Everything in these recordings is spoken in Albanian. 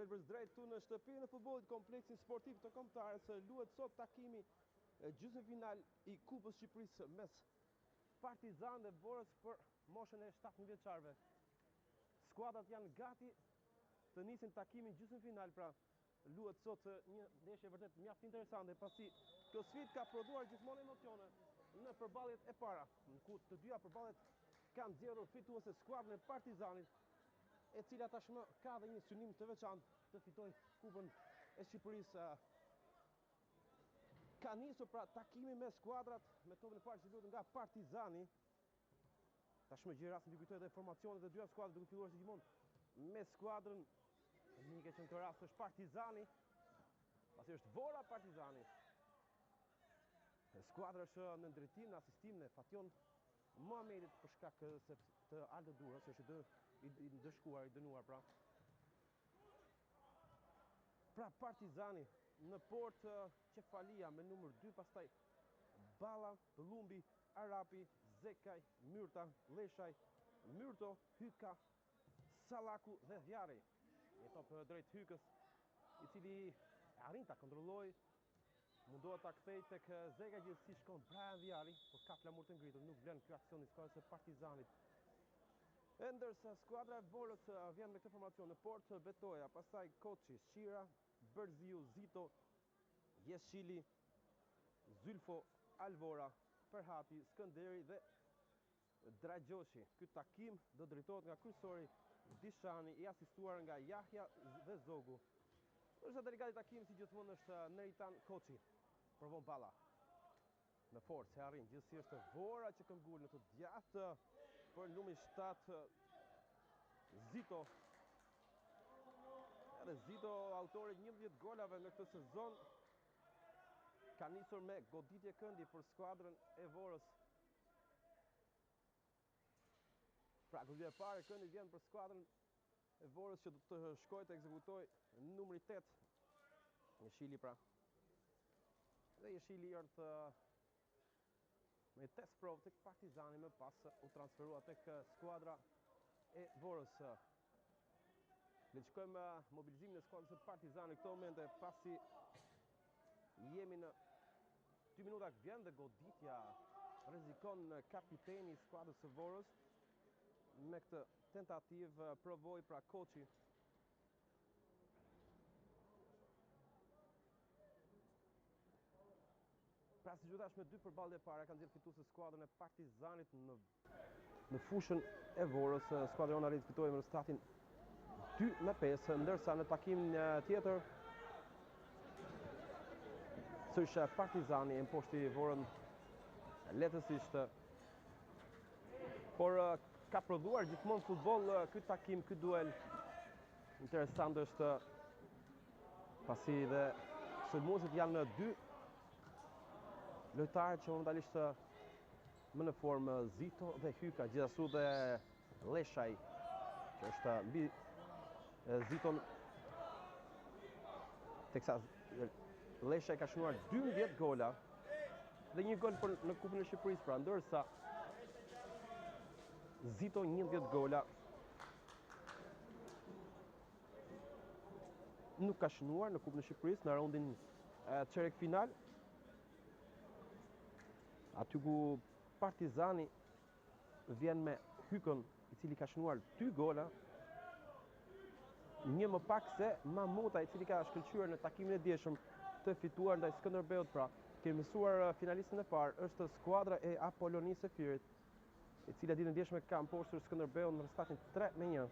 Elbrës drejt tu në shtëpinë e futbollit kompleksin sportiv të Kombëtarës. Luhet sot takimi gjysmëfinal i Kupës së Shqipërisë mes Partizan dhe Vorës për moshën e 17 vjeçarëve. Skuadrat janë gati të nisin takimin gjysmëfinal, pra luhet sot një ndeshje vërtet mjaft interesante, pasi kjo sfidë ka prodhuar gjithmonë emocione në përballjet e para, ku të dyja përballjet kanë nxjerrur fituese skuadrën e Partizanit, e cila tashmë ka dhe një synim të veçantë të fitojë Kupën e Shqipërisë. Ka nisur pra takimi me skuadrat, me topin e parë që luhet nga Partizani. Tashmë gjej rastin të kujtoj dhe formacionet e dyja skuadrat duke filluar si gjithmonë me skuadrën mike që në këtë rast është Partizani, pasi është Vora Partizani. Skuadra është në drejtim, në asistim në Fation Muhamedit për shkak të Aldo Durrës, është i dëshkuar, i dënuar pra. Pra Partizani në port Qefalia me numër 2, pastaj Balla, Pëllumbi, Arapi, Zekaj, Myrta, Leshaj, Myrto, Hyka, Sallaku dhe Dhjari. Një top drejt Hykës, i cili arrin ta kontrolloj, mundohet ta kthej tek Zekaj, gjithsesi shkon Brian Dhjari, por ka flamur të ngritur, nuk vlen ky aksion i skuadrës së Partizanit. E ndërsa skuadra e Vorës vjen me këtë formacion në port Betoja, pastaj Koçi, Shira, Bërziu, Zito, Jeshili, Zylfo, Alvora, Perhati, Skënderi dhe Dragjoshi. Ky takim do drejtohet nga kryesori Dishani, i asistuar nga Jahja dhe Zogu. Është delegati i takimit si gjithmonë është Neritan Koçi. Provon Balla me forcë, e arrin. Gjithsesi është Vora që këmbgul në të djathtë për numrin 7 Zito. Edhe Zito, autori 11 golave në këtë sezon, ka nisur me goditje këndi për skuadrën e Vorës. Pra, goditja e parë këndi vjen për skuadrën e Vorës që do të shkojë të ekzekutoj numri 8. Jeshili pra. Dhe Jeshili erdhi me test provë tek Partizani, më pas u transferua tek skuadra e Vorës. Le të shkojmë mobilizimin e skuadrës së Partizani në këtë moment, pasi jemi në 2 minuta vjen dhe goditja rrezikon kapiteni i skuadrës së Vorës me këtë tentativë provoi pra Koçi. Pra si gjithashtu me 2 përballje para kanë dhënë fituese skuadrën e Partizanit në fushën e Vorës. Skuadra jona arrit fitoi me rezultatin 2-5, ndërsa në takimin tjetër sërish Partizani e mposhti Vorën lehtësisht. Por ka prodhuar gjithmonë futboll ky takim, ky duel. Interesant është pasi dhe sulmuesit janë 2 lojtarë që momentalisht më në formë, Zito dhe Hyka, gjithashtu dhe Leshaj, që është mbi Ziton, teksa Leshaj ka shënuar 12 gola dhe 1 gol në Kupën e Shqipërisë, pra ndërsa Zito 11 gola. Nuk ka shënuar në Kupën e Shqipërisë në raundin çerek final. Aty ku Partizani vjen me Hykën, i cili ka shënuar 2 gola, një më pak se Mamuta, i cili ka shkëlqyer në takimin e dieshëm të fituar ndaj Skënderbeut. Pra, kemi mësuar finalistën e parë, është skuadra e Apollonisë së Firit, e cila ditën e dieshme ka mposhtur Skënderbeun në rezultatin 3-1.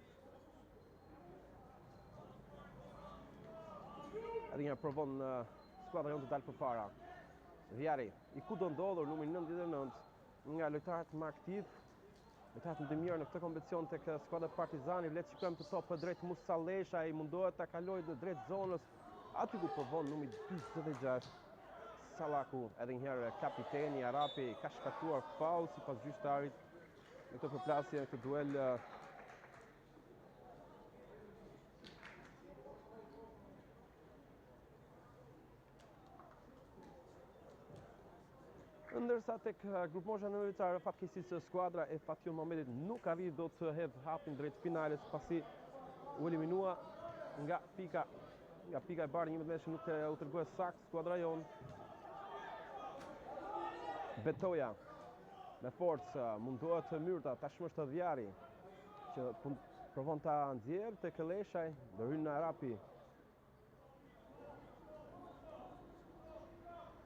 Edhe një provon skuadra jonë të dalë përpara. Dhjari, i ku do ndodhur numri 99 nga lojtarët më aktiv, lojtarët më të mirë në këtë kompeticion tek skuadra Partizani. Le të shikojmë të top drejt Musa Leshaj, mundohet ta kalojë në drejt zonës, aty ku provon numri 46 Sallaku. Edhe një herë kapiteni Arapi ka shkaktuar faull sipas gjyqtarit në këtë përplasje, në këtë duel. Ndërsa tek grupmosha në vjeçare, fatkeqësisht skuadra e Fation Muhamedit nuk arriti do të hedh hapin drejt finales, pasi u eliminua nga pika e barë 11 metrë nuk u tërgojë sakt skuadra jonë. Betoja me forcë mundohet Myrta, tashmë është Dhjari që provon ta nxjerrë tek Leshaj, do hyn në Arapi.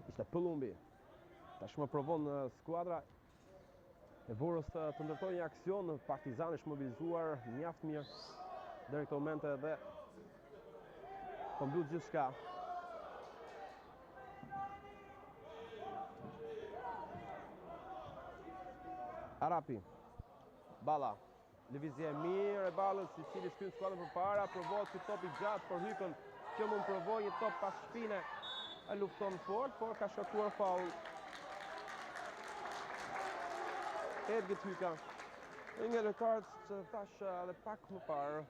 Ishte Pëllumbi. Tashmë provon skuadra e Vorës të ndërtojë një aksion, Partizani është mobilizuar mjaft mirë deri këto momente dhe po mbyll gjithçka. Arapi. Balla. Lëvizje e mirë e ballës, i cili shkyn skuadrën përpara, provohet ky top i gjatë për Hykën, që mund provoj një top pas shpine. E lufton fort, por ka shkaktuar faul. Edgit Hyka. Një lojtarët që thash edhe pak më parë,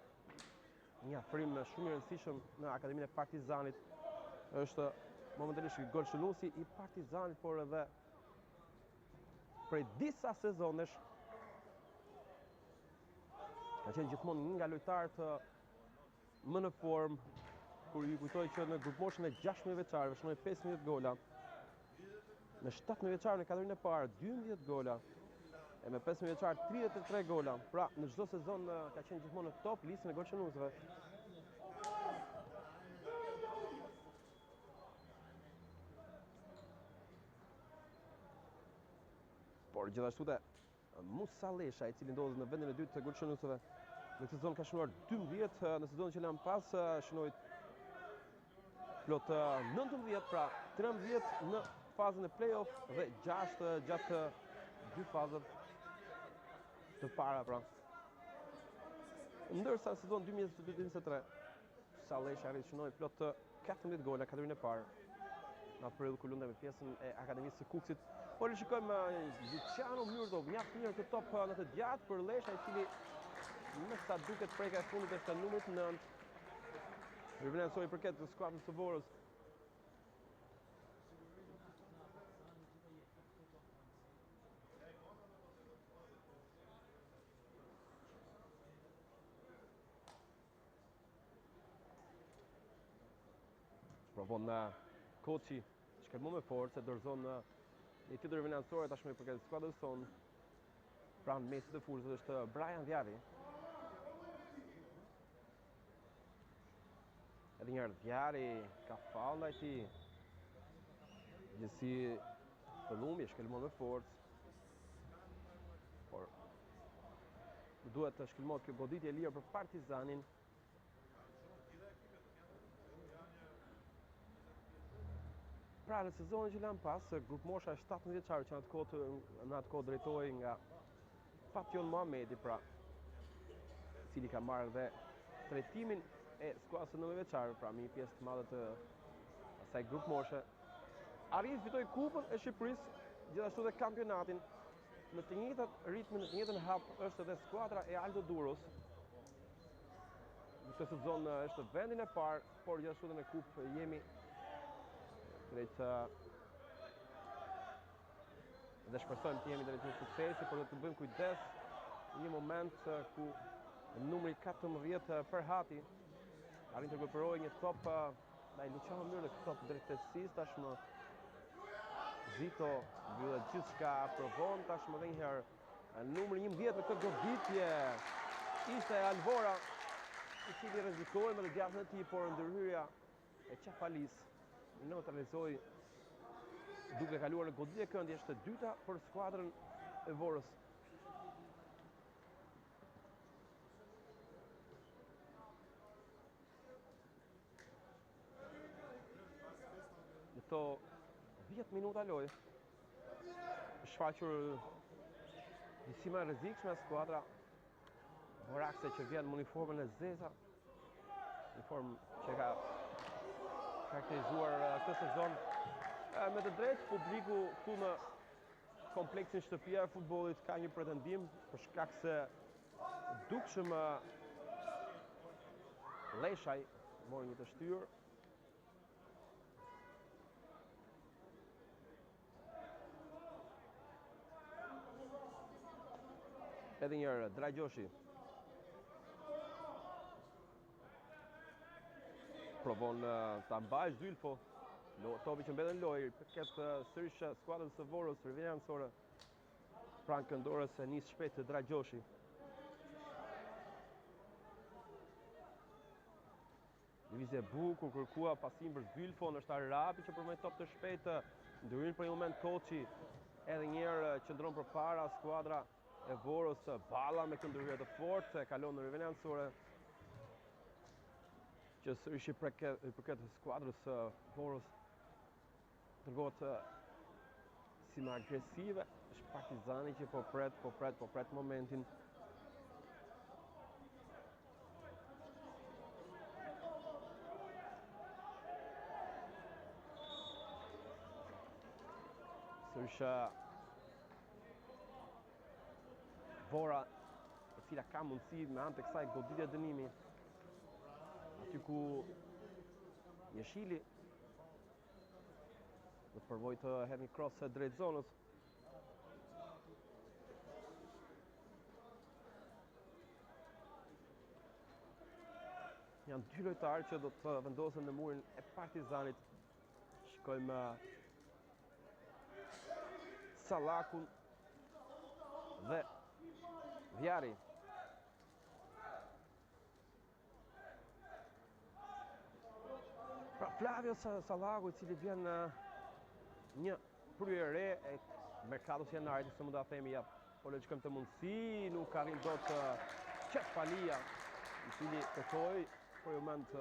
një afrim shumë i rëndësishëm në Akademinë e Partizanit është momentalisht golshënuesi i Partizanit, por edhe prej disa sezonesh ka qenë gjithmonë një nga lojtarët më në formë, kur ju kujtoj që në grupmoshën e 16 vjeçarëve shënoi 15 gola. Në 17 vjeçarën e kategorisë e parë 12 gola. E me 15 vjeçar 33 gola. Pra në çdo sezon ka qenë gjithmonë në top listën e golshënuesve. Por gjithashtu te Musa Lesha, i cili ndodhet në vendin e dytë të golshënuesve. Në këtë sezon ka shënuar 12, në sezonin që lan pas shënoi plot 19, pra 13 në fazën e play-off dhe 6 gjatë dy fazave të para, pra. Ndërsa në sezon 2022-2023 Lesha arrit shënoi plot 14 gola kategorinë e parë. Në periudhë kur lundej me pjesën e Akademisë së Kukësit. Por shikojmë Luciano Myrto, mjaft mirë të top në të gjatë për Lesha, i cili me sa duket preka e fundit është numrit 9. Rivelansoi përket të skuadrës së Vorës. Provon Koçi, shkelmo me forcë, dorëzon një tjetër rivelansore tashmë përket skuadrës sonë. Pranë mesit të fushës është Brian Dhjari. Edhe njërë Dhjari ka faul ndaj tij. Gjithsesi Pëllumbi shkelmon me forcë. Por duhet të shkelmohet kjo goditje e lirë për Partizanin. Pra në sezonin që lan pas, grupmosha e 17 vjeçarë që në atë kohë drejtohej nga Patjon Mohamedi, pra, cili ka marrë dhe trajtimin e skuadrës së 9 vjeçarëve, pra me një pjesë të madhe të asaj grupmoshe. Arrit fitoi Kupën e Shqipërisë, gjithashtu dhe kampionatin. Në të njëjtat ritmin, në të njëjtën hap është edhe skuadra e Aldo Duros. Në këtë sezon është vendin e parë, por gjithashtu dhe në Kupë jemi drejt dhe shpresojmë të jemi drejt një suksesi, por do të bëjmë kujdes një moment ku numri 14 Ferhati arrin të inkorporojë një top ndaj Luciano Myrto, top drejtësisë tashmë. Zito mbyllet gjithçka, provon tashmë edhe një herë numri 11 me këtë goditje. Ishte Alvora, i cili rrezikoi me djathtën e tij, por ndërhyrja e Qafalis neutralizoi duke kaluar në goditje këndje. Është e dyta për skuadrën e Vorës. Në këto 10 minuta lojë është shfaqur nisima e rrezikshme skuadra Vorakse që vjen me uniformën e zeza, uniformë që ka karakterizuar këtë sezon. Me të drejtë, publiku këtu në kompleksin Shtëpia e Futbollit ka një pretendim për shkak se dukshëm Leshaj mori një të shtyrë. Edhe njërë Dragjoshi. provon ta mbajë Zylfo. Topi që mbeten lojë, përket sërish skuadrës së Vorës, rivjen anësore pranë këndorës e nis shpejt të Dragjoshi. Lëvizje bukur, kërkua pasim për Zylfo, është Arapi që provon top të shpejtë, ndryshin për një moment Koçi, edhe njerë qëndron përpara skuadra e Vorës, Balla me këndërhyrje të fortë, kalon në rivjen anësore, që sërish i përket skuadrës Vorës dërgohet si më agresive, është Partizani që po pret momentin. Sërish Vora, e cila ka mundësi me anë të kësaj goditje dënimi, aty ku Jeshili do të përvoj të hedhë një cross drejt zonës. Janë dy lojtarë që do të vendosen në murin e Partizanit. Shikojmë Sallakun dhe Vjari. Pra Flavio Sallaku, i cili vjen një prye re e merkatos janarit, se mund ta themi ja, po le të shkojmë të mundësi, nuk arrin dot Qefalia, i cili kërkoi për moment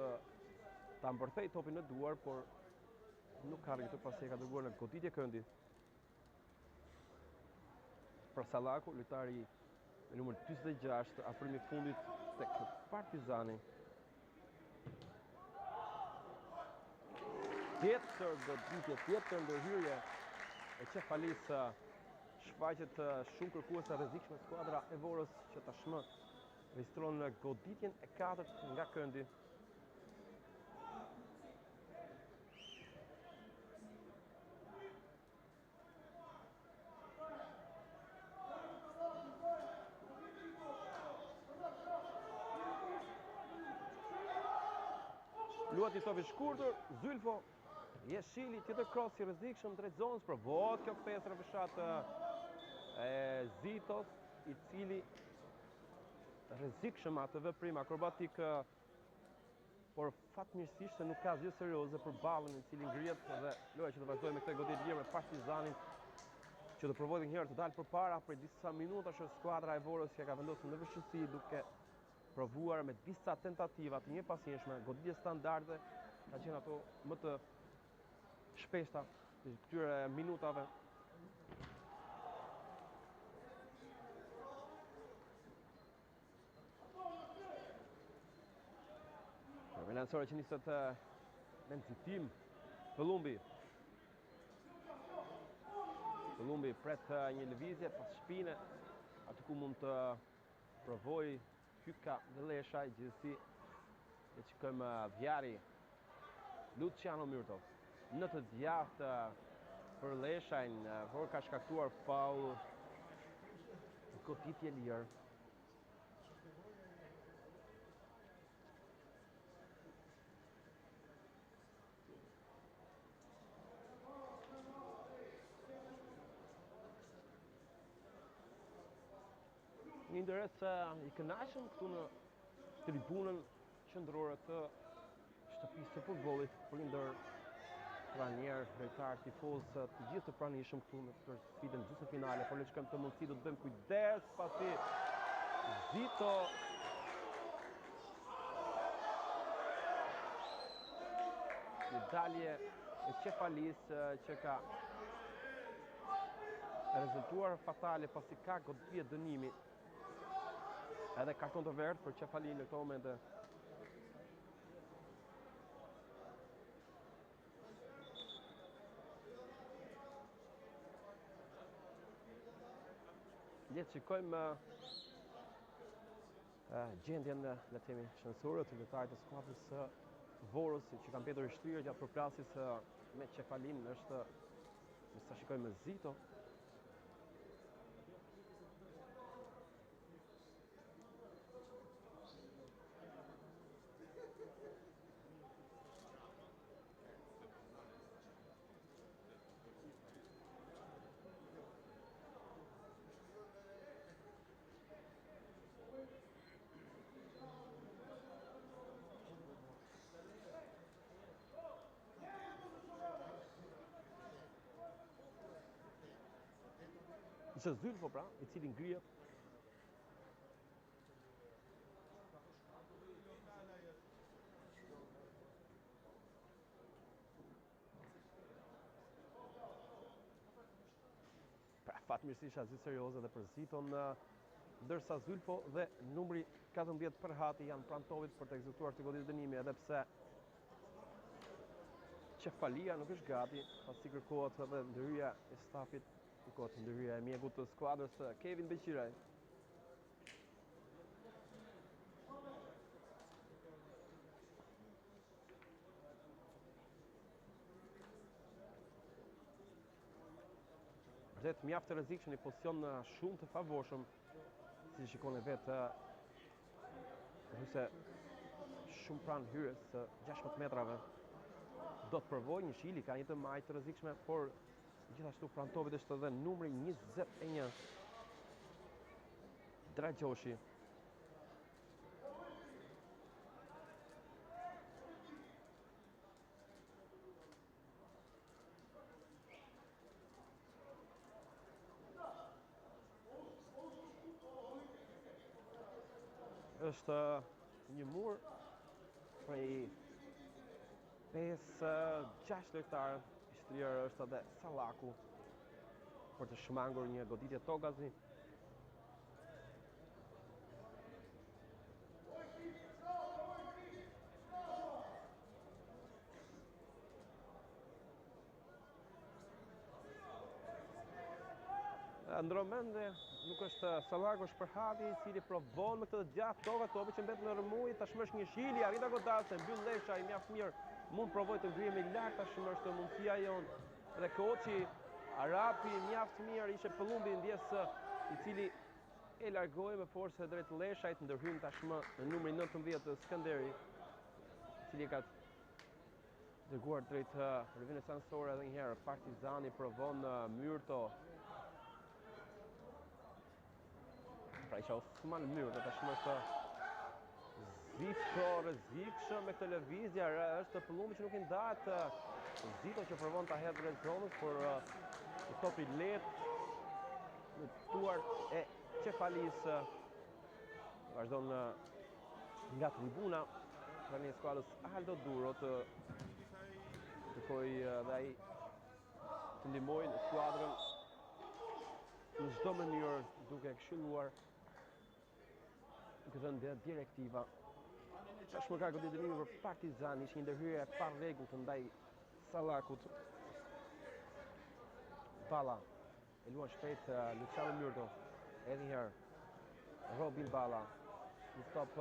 ta mbërthej topin në duar, por nuk ka arritur pasi e ka dërguar në goditje këndi. Për Sallaku, lojtari me numër 46, afrimi fundit tek Partizani. Tjetër goditje, tjetër ndërhyrje e Qefalis, shfaqet shumë kërkuese rrezikshme skuadra e Vorës, që tashmë regjistron goditjen e 4 nga këndi. Luat i topi shkurtër, Zylfo, Jeshili, tjetër cross i rrezikshëm drejt zonës, provohet kjo kthesë rrëfshat e Zitos, i cili rrezikshëm atë veprim akrobatik, por fatmirësisht se nuk ka asgjë serioze për Ballën, i cili ngrihet dhe loja që të vazhdojë me këtë goditje lirë me Partizanin, që do provojë një herë të dalë përpara për disa minutash. Skuadra e Vorës që ka vendosur në vështirësi, duke provuar me disa tentativa të njëpasjeshme, goditje standarde, ka qenë ato më të shpeshta të këtyre minutave. Velancore që niset me nxitim. Pëllumbi pret një lëvizje pas shpine, aty ku mund të provoj Hyka dhe Leshaj, gjithsesi e shikojmë Vjari, Luciano Myrtov në të djathtë për Leshajn, por ka shkaktuar faull, goditje lirë. Një interes i kënaqshëm këtu në tribunën qendrore të shtëpisë së futbollit, prindër, pranier, lojtar, tifoz, të gjithë të pranishëm këtu në këtë sfidën gjysmëfinale, por le të shkojmë të mundësi, do të bëjmë kujdes pasi Zito një dalje e Qefalis që ka rezultuar fatale pasi ka goditje dënimi. Edhe karton të verdh për Qefali në këto momente. Le të shikojmë gjendjen, le të themi, shënësore të lojtarit të skuadrës së Vorës, që kanë mbetur i shtrirë gjatë përplasjes me Qefalin. Është, nëse shikojmë Zito, Zylfo pra, I cili ngrihet. Pra fatmirësisht azi serioze dhe për Ziton, ndërsa Zylfo dhe numri 14 për Hati janë pranë tovit për të ekzekutuar të goditje dënimi, edhe pse Qefalia nuk është gati, pasi kërkohet edhe ndërhyrja e stafit, kërkohet ndërhyrja e mjekut të skuadrës Kevin Beqiraj. Vërtet mjaft të rrezikshëm, një pozicion shumë të favorshëm, si shikoni vetë hyse shumë pranë hyrjes 16 metrave. Do të provoj një shili, ka një të majtë të rrezikshme, por gjithashtu pranë tovit është edhe numri 21 Dragjoshi. Është një mur prej 5-6 lojtarë, I shtrirë është edhe Sallaku për të shmangur një goditje togazi. Ndromende nuk është Sallaku, është për Hati, I cili provon me këtë gjatë topi që mbet në rëmuj, tashmë është një shili, arrita godase, mbyll Lesha, I mjaft mirë, mund provoj të ngrihem I lart, tashmë është mundësia jonë. Dhe Koçi, Arapi mjaft mirë, ishte Pëllumbi ndjes I cili e largoi me forcë drejt Leshajt, ndërhyn tashmë në numri 19 Skënderi, I cili ka dërguar drejt rrëvine sansore edhe një herë. Partizani provon Myrto. Pra isha Osman Myrto, tashmë është Zito rrezikshëm me këtë lëvizje, është Pëllumbi që nuk I ndahet. Zito që provon ta hedhë drejt zonës, por topi lehtë në duart e Qefalisë. Vazhdon nga tribuna pranë skuadrës Aldo Duro të kërkoj dhe ai të ndihmojë skuadrën në çdo mënyrë, duke këshilluar, duke dhënë direktiva. Tashmë ka goditje dënimi për Partizan, ishte një ndërhyrje pa rregullt ndaj Sallakut. Balla e luan shpejt Luciano Myrto, edhe një herë Robin Balla, një stop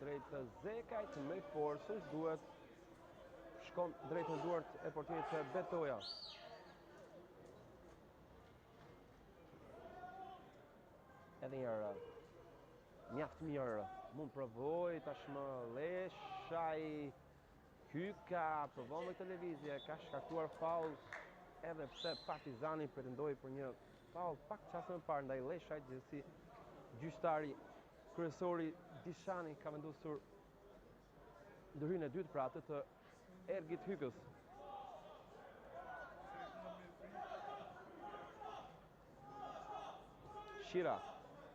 drejt Zekajt me forcë, duhet shkon drejt në duart e portierit Betoja. Edhe një herë mjaft mirë, mund provoj tashmë Leshaj, Hyka, provon me televizje, ka shkaktuar faul, edhe pse Partizani pretendoi për një faul pak çast më parë ndaj Leshajt, gjithsesi gjyqtari kryesori Dishani ka vendosur ndërhyrjen e dytë pra atë të Ergit Hykës. Shira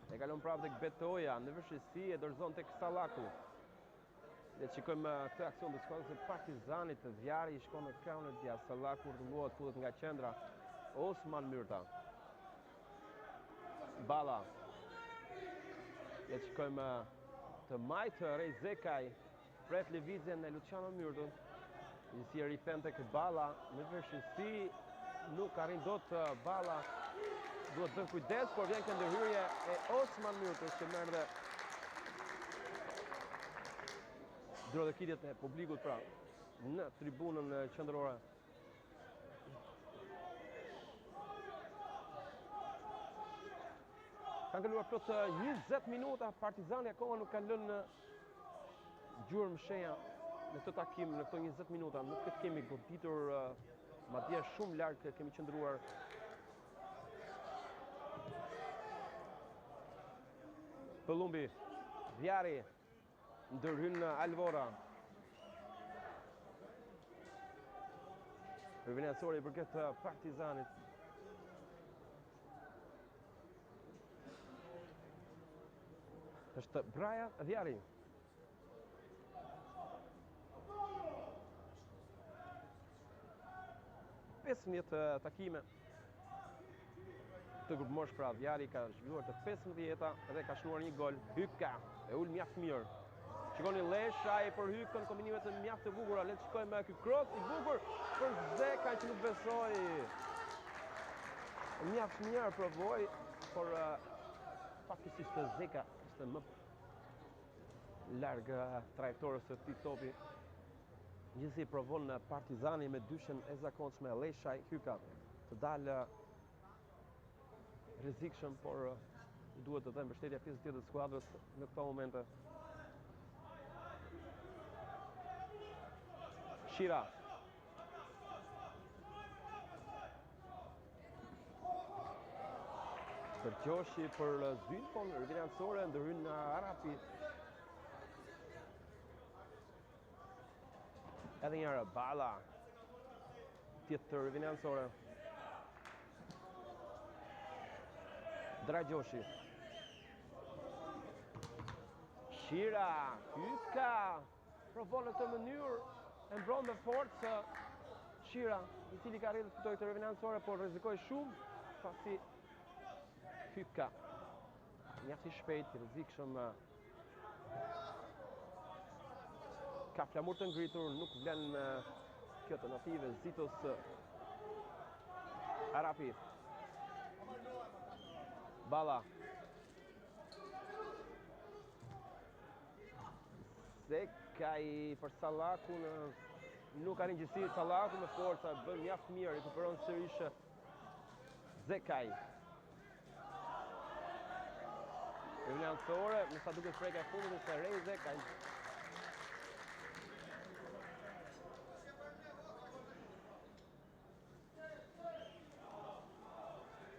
e kalon prapë tek Betoja, në vështirësi e dorëzon tek Sallaku. Le të shikojmë këtë aksion të skuadrës së Partizanit, Vjari I shkon në krahun e djathtë, Sallaku rrumbuohet, futet nga qendra, Osman Myrta. Balla. Le të shikojmë të majtë Rej Zekaj, pret lëvizjen e Luciano Myrto, I si e rikthehen tek Balla, në vështirësi nuk arrin dot Balla. Duhet bën kujdes, por vjen kjo ndërhyrje e Osman Myrtos që merr dhe drodhëkitjet e publikut pra në tribunën qendrore. Kanë kaluar plot 20 minuta, Partizani akoma nuk ka lënë gjurmë shenja në këtë takim, në këto 20 minuta. Nuk kemi goditur, madje shumë larg kemi qëndruar. Pëllumbi, Vjari, ndërhyn Alvora. Rivinatori për këtë Partizanit. është Braja Vjari. Pesëmbëdhjetë takime të grupëmosh, pra Vjari ka zhvilluar të 15 dhe ka shnuar një gol. Hyka e ul mjaft mirë. Shikoni Leshaj për Hykën, kombinime të mjaft të bukura. Le të shikojmë ky cross i bukur për Zeka që nuk besoi. Mjaft mirë provoi, por faktikisht Zeka ishte më larg trajektorës së këtij topi. Gjithsesi provon Partizani me dyshen e zakonshme. Leshaj, Hyka të dalë rrezikshëm, por duhet të dhe mbështetja pjesë tjetër të skuadrës në këto momente. Shira. Kërqoshi për Zylfon, rëvinansore, ndërhyn Arapi. Edhe njërë, Bala. Tjetër rëvinansore. Dragjoshi. Shira, Hyka. Provon në këtë mënyrë, e mbron me forcë Shira, i cili ka arritur të fitojë këtë rëvinansore, por rrezikoi shumë, pasi Hyka mjaft i shpejt, i rrezikshëm, ka flamur të ngritur, nuk vlen kjo tentativë. Zitos Arapi. Balla. Zekaj për Sallakun, nuk ka ringjësi. Sallaku me forca, bën mjaft mirë, rikuperon sërish Zekaj. Rëvinansore, me sa duket freka e fundit se Rej Zekaj.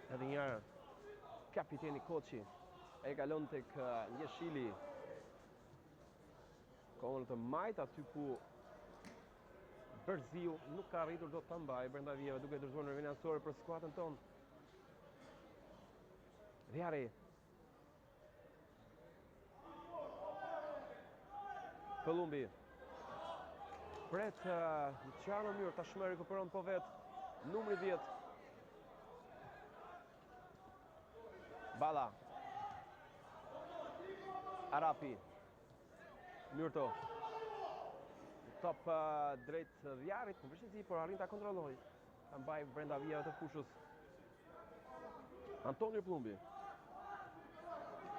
Edhe njërë, kapiteni Koçi e kalon tek Jeshili. Kohën të majt, aty ku Bërziu nuk ka arritur do të mbajë brenda vijave, duke dorëzuar në rëvinansore për skuadrën tonë. Vjari. Kolumbi. Pret Luciano mirë, tashmë rikuperon po vet. Numri 10. Balla. Arapi. Myrto. Top drejt Vjarit, në vështirësi, por arrin ta kontrolloj. Ta mbaj brenda vijave të fushës. Antonio Plumbi.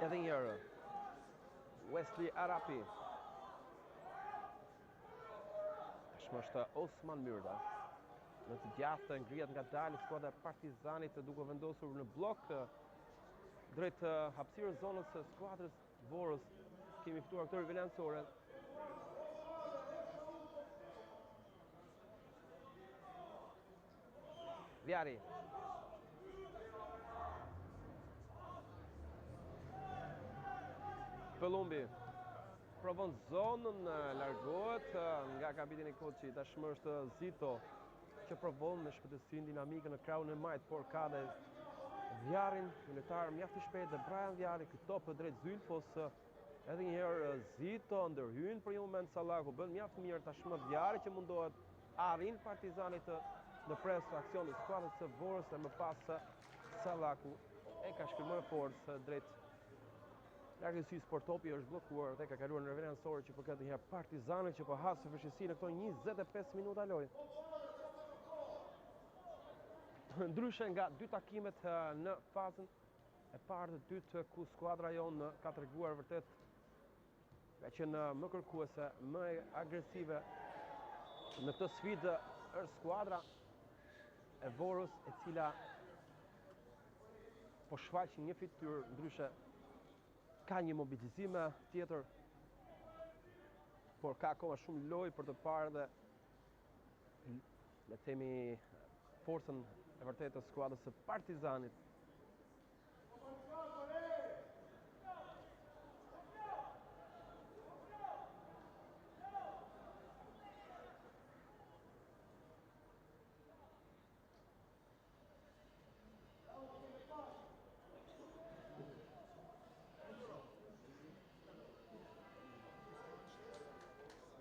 Edhe një herë. Wesley Arapi. Tashmë është Osman Myrda. Në të djathtë ngrihet nga dalë skuadra e Partizanit, duke vendosur në blok drejt hapësirës zonës së skuadrës Vorës. Kemi fituar këtë rëvinansore. Vjari. Pëllumbi. Provon zonën, largohet nga kapiteni Koçi. Tashmë është Zito që provon me shpejtësi dinamike në krahun e majt, por ka dhe Vjarin, lojtar mjaft i shpejt, dhe Brian Vjari, këto për drejt Zylfos. Edhe një herë Zito ndërhyn për një moment, Sallaku bën mjaft mirë, tashmë Vjari që mundohet, arrin Partizanit në pres aksion të skuadrës së Vorës, dhe më pas Sallaku e ka shkëlqyer forcë drejt largësisë, por topi është bllokuar dhe ka kaluar në rëvinansore që përket një herë Partizanit që po hasë vështirësi në këto 25 minuta lojë. Ndryshe nga dy takimet në fazën e parë të dytë, ku skuadra jonë ka treguar vërtet ka qenë më kërkuese, më agresive në këtë sfidë, është skuadra e Vorës, e cila po shfaq një fytyrë ndryshe, ka një mobilizim tjetër, por ka akoma shumë lojë për të parë dhe le të themi forcën e vërtetë të skuadrës së Partizanit.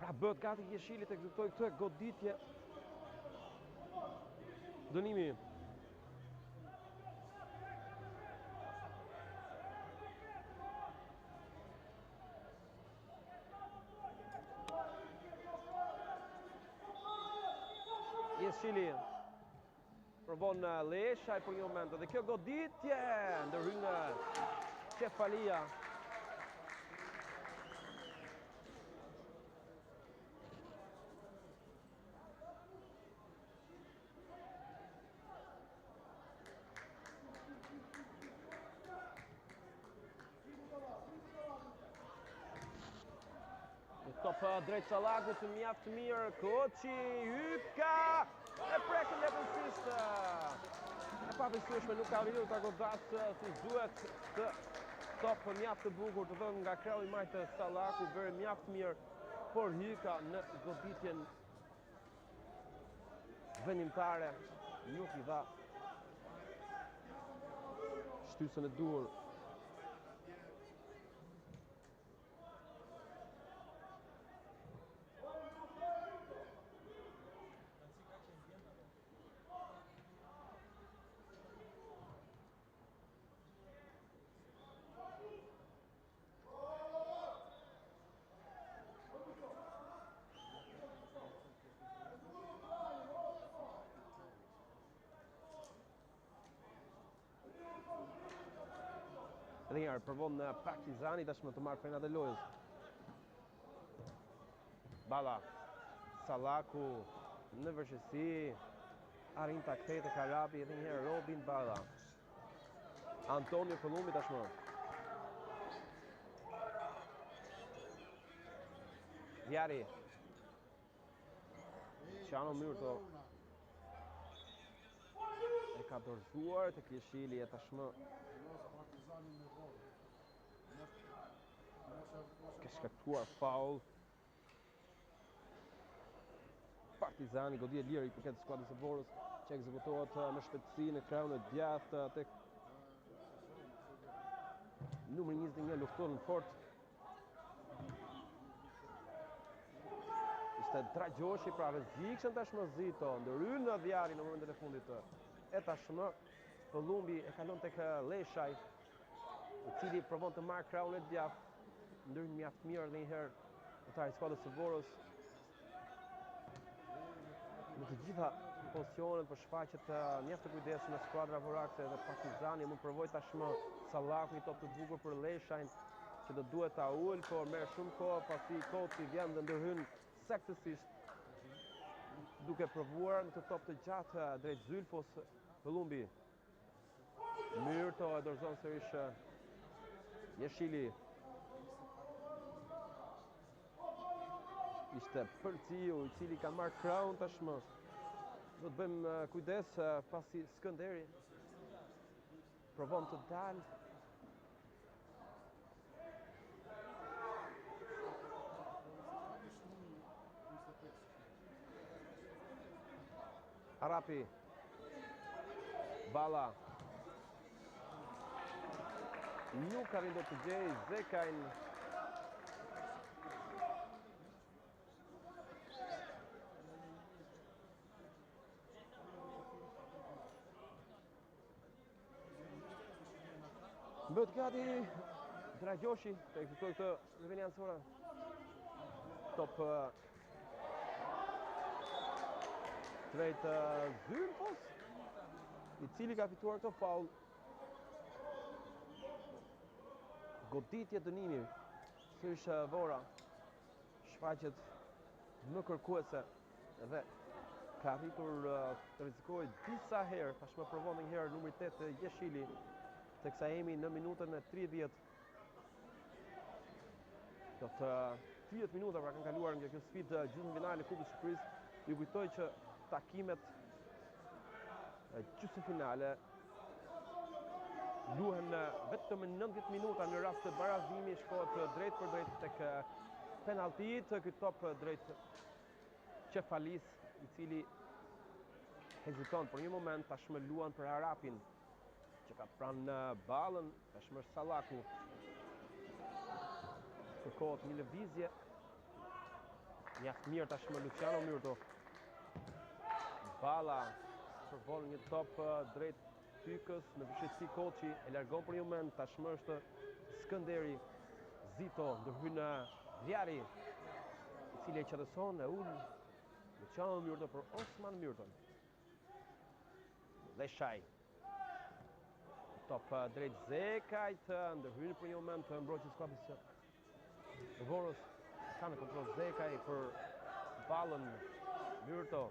Bëhet gati Jeshili të ekzekutoj këtë goditje. Dënimi. Jeshili provon Leshaj për një moment dhe kjo goditje ndërhyn Qefalia. Top drejt Sallaku të mjaft mirë, Koçi, Hypka, e prekën letësisht. E pabesueshme nuk ka arritur ta godatë si duhet të top mjaft të bukur të dhënë nga kreu i majtë Sallaku, bëri mjaft mirë, por Hypka në goditjen vendimtare nuk i dha shtysën e duhur. Edhe njerë, provon Partizani tashmë të marrë frenat e lojës. Balla, Sallaku në vërshësi, arrin ta kthejë Karapi, edhe njerë Robin Balla. Antonio Kolumbi tashmë. Vjari. Qano Myrto. E ka dorëzuar të Jeshili e tashmë. Ka shkaktuar faul. Partizani goditje lirë i përket skuadrës së Vorës që ekzekutohet me shpejtësi në kreun e djathtë tek numri 21 lufton fort. Ishte Dragjoshi pra rrezikshëm tashmë Zito, ndërhyn në Vjari në momentin e fundit. E tashmë Kolumbi e kalon tek Leshaj, i cili provon të marrë krahun e djathtë, ndërhyn mjaft mirë edhe një herë lojtari i skuadrës së Vorës. Në të gjitha pozicionet për shfaqjet mjaft të kujdesshme në skuadra vorakse dhe Partizani mund provoj tashmë Sallaku një top të bukur për Leshajn që do duhet ta ul, por merr shumë kohë pasi Koçi vjen dhe ndërhyn saktësisht duke provuar në të top të gjatë drejt Zylfos Kolumbi. Myrto e dorëzon sërish Jeshili. Ishte Përciu i cili ka marrë krahun tashmë. Do të bëjmë kujdes pasi Skënderi provon të dalë. Arapi. Balla. Nuk arrin dot të gjejë Zekajn. Bëhet gati Dragjoshi të ekzekutoj këtë lëvizje anësore. Top drejt Zylfos, i cili ka fituar këtë faul. Goditje dënimi sërish Vora, shfaqet më kërkuese dhe ka arritur të rrezikojë disa herë, tashmë provon një herë numri 8 Jeshili, teksa jemi në minutën e 30. Do të 30 minuta pra kanë kaluar nga kjo sfidë gjysmëfinale e Kupës së Shqipërisë. Ju kujtoj që takimet gjysmëfinale luhen vetëm 90 minuta në rast të barazimi, shkohet drejt për drejt tek penaltit, ky top drejt Qefalis, i cili heziton për një moment, tashmë luan për Arapin, që ka pranë ballën, tashmë Sallaku. Kërkohet një lëvizje. Mjaft mirë tashmë Luciano Myrto. Balla përbon një top drejt Hykës në vështirësi Koçi e largon për një moment. Tashmë është Skënderi. Zito ndërhyn Vjari, i cili e qëtëson e ul Luciano Myrto për Osman Myrton. Leshaj. Top drejt Zekajt, ndërhyn për një moment mbrojtës skuadrës së Vorës. Ka në kontrol Zekaj për ballën Myrto.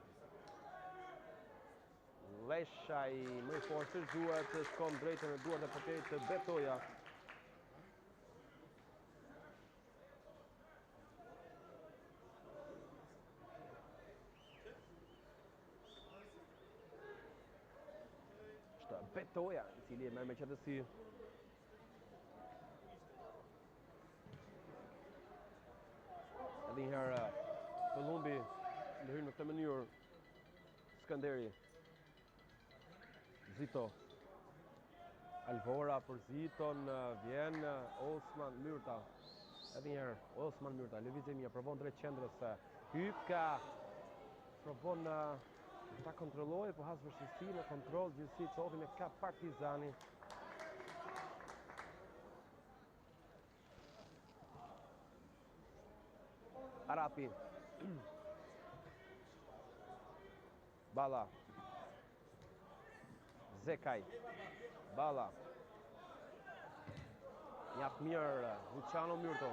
Leshaj më i fortë duhet të shkon drejtën e duart e porterit të Betoja. Është Betoja i cili e merr me qetësi. Edhe një herë Kolumbi ndërhyn në këtë mënyrë. Skënderi. Zito. Alvora për Ziton, vjen Osman Myrta. Edhe një herë Osman Myrta, lëvizje mirë, provon drejt qendrës. Hyka provon ta kontrollojë, po has vështirësi në kontroll, gjithsesi topin e ka Partizani. Arapi. Balla. Zekaj. Balla. Mjaft mirë Luciano Myrto.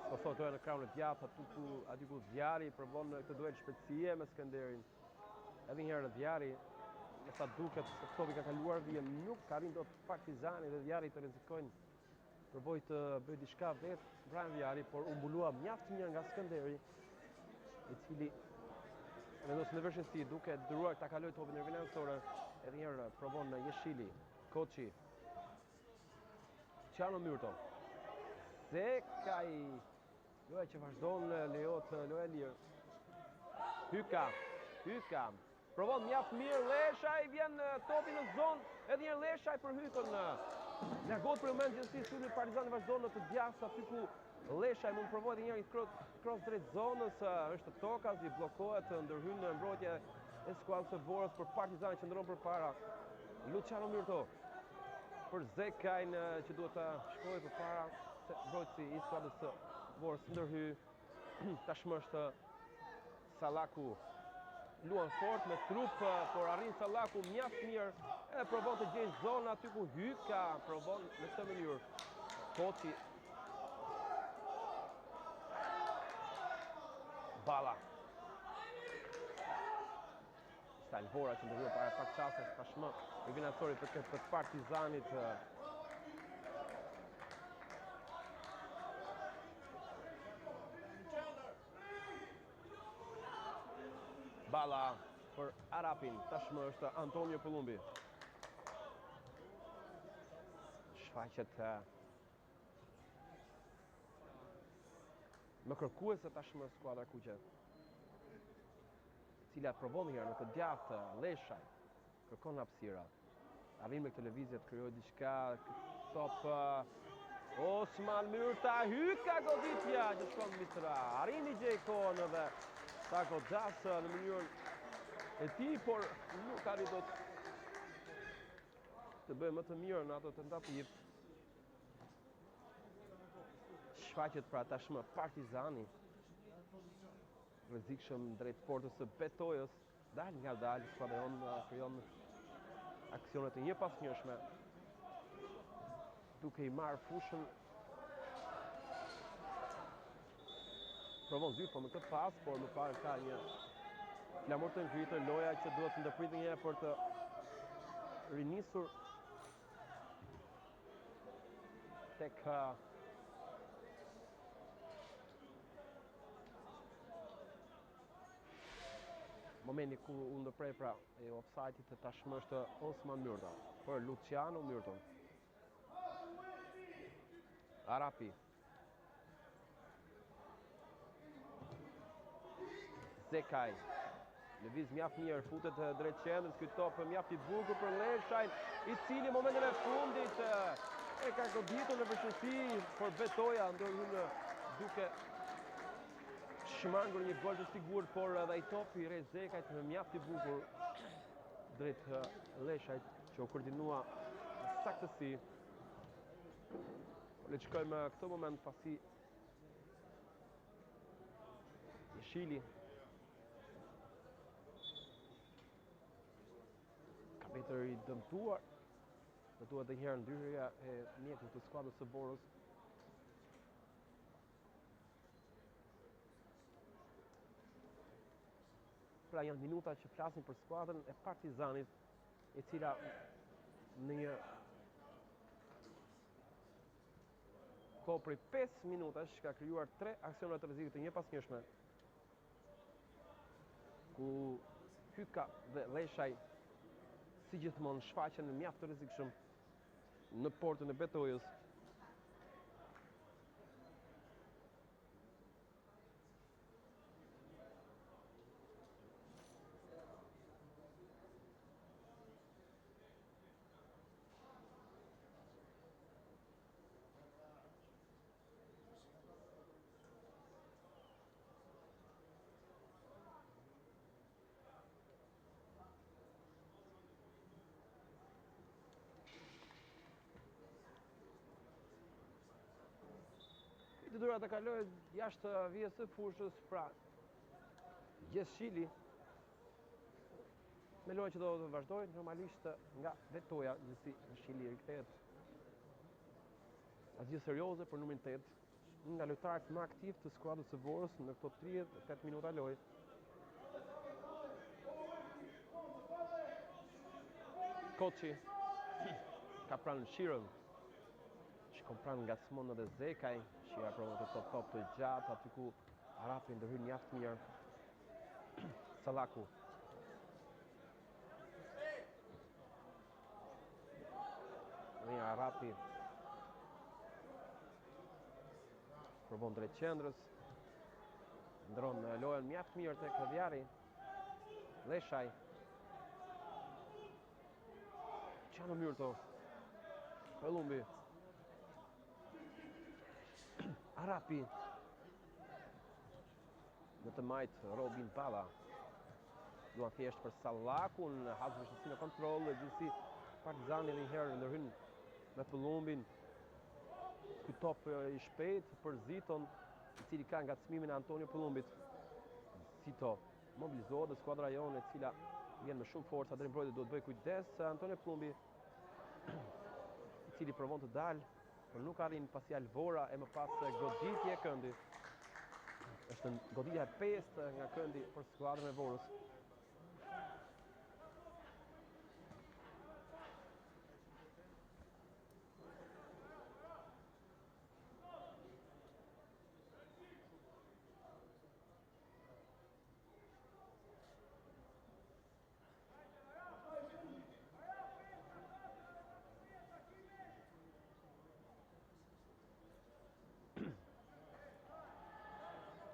Po thotë në krahun e djathtë aty ku Vjari provon këtë duel shpejtësie me Skënderin. Edhe një herë Vjari, me sa duket se topi ka kaluar vije, nuk ka arrin dot Partizani dhe Vjari të rrezikojnë provoj të bëj diçka vetë Brian Vjari, por u mbulua mjaft mirë nga Skënderi, i cili vendos në vështirësi duke dëruar ta kaloj topin në rivelatorë. Edhe një herë provon Jeshili, Koçi. Luciano Myrto. Zekaj. Loja që vazhdon lejohet loja lirë. Hyka. Provon mjaft mirë Leshaj, vjen topi në zonë. Edhe një herë Leshaj për Hykën. Largohet për moment gjithsesi sulmi Partizani vazhdon në të djathtë aty ku Leshaj mund provoj edhe një herë cross drejt zonës, është Tokas i bllokohet, ndërhyn në mbrojtje e skuadrës së Vorës për Partizani që ndron përpara. Luciano Myrto për Zekajn që duhet të shkojë përpara se mbrojtësi i skuadrës së Vorës ndërhy. Tashmë është Sallaku. Luan fort me trup, por arrin Sallaku mjaft mirë e provon të gjejë zonë aty ku Hyka provon në këtë mënyrë. Koçi. Balla. Alvora që ndërhyr para pak çaste tashmë rivelatori për Partizanit. Balla për Arapin, tashmë është Antonio Kolumbi. Shfaqet më kërkuese tashmë skuadra kuqe, cila provon një herë në të djathtë Leshaj, kërkon hapësira. Arrin me këtë lëvizje të krijojë diçka, top Osman Myrta, Hyka goditja që shkon Mitra. Arrin i gjej kohën edhe ta godas në mënyrën e tij, por nuk arrit dot të bëjë më të mirë në ato tentativë. Shfaqet pra tashmë Partizani. Rrezikshëm drejt portës së Betojës, dal nga dal, skuadra jonë krijon aksione të njëpasnjëshme, duke i marrë fushën. Provon zyr, po me këtë pas, por më parë ka një flamur të ngritur, loja që duhet të ndërpritet një herë për të rinisur tek momenti ku u ndërprej pra e offside-it të tashmë është Osman Myrta për Luciano Myrton. Arapi. Zekaj. Lëviz mjaft mirë, futet drejt qendrës, ky top mjaft i bukur për Leshaj, i cili momentin e fundit E ka goditur në përshësi, por Betoja ndërhynë duke shmangur një gol të sigurt, por edhe ai topi i Rezekajt me mjaft i bukur drejt Leshajt që u koordinua saktësi. Le të shkojmë këto moment pasi Jeshili ka betur i dëmtuar. Dhe duhet dhe njëherë ndyrja e mjekut të skuadrës së Borës. Pra janë minuta që flasin për skuadrën e Partizanit, e cila në një kohë prej 5 minutash ka krijuar 3 aksione të rrezikut të njëpasnjëshme, ku Hyka dhe Leshaj si gjithmonë shfaqen mjaft të rrezikshëm në portën e Betojës. Detyrua të kalojë jashtë vijës së fushës, pra Jeshili me lojë që do të vazhdojë normalisht nga Betoja, gjithsesi Jeshili rikthehet asgjë serioze për numrin 8, nga lojtarët më aktiv të skuadrës së Borës në këto 38 minuta lojë. Koçi ka pranë Shirën, që kom pranë ngacmon edhe Zekaj, që ja provon të top të gjatë, aty ku Arapi ndërhyn mjaft mirë. Sallaku. Një Arapi provon drejt qendrës, ndron lojën mjaft mirë tek Vjari. Leshaj. Çano Myrto. Pëllumbi. Arapi në të majtë Robin Balla. Duan thjesht për Sallakun, has vështirësi në kontroll, gjithsesi Partizani edhe një herë ndërhyn me Pëllumbin. Ky top i shpejt për Ziton, i cili ka ngacmimin e Antonio Pëllumbit. Zito mobilizohet dhe skuadra jonë, e cila vjen me shumë forca drejt mbrojtjes, duhet bëj kujdes Antonio Pëllumbi, i cili provon të dalë, por nuk arrin pasi Alvora e më pas goditje e këndi. Është goditja e 5 nga këndi për skuadrën e Vorës.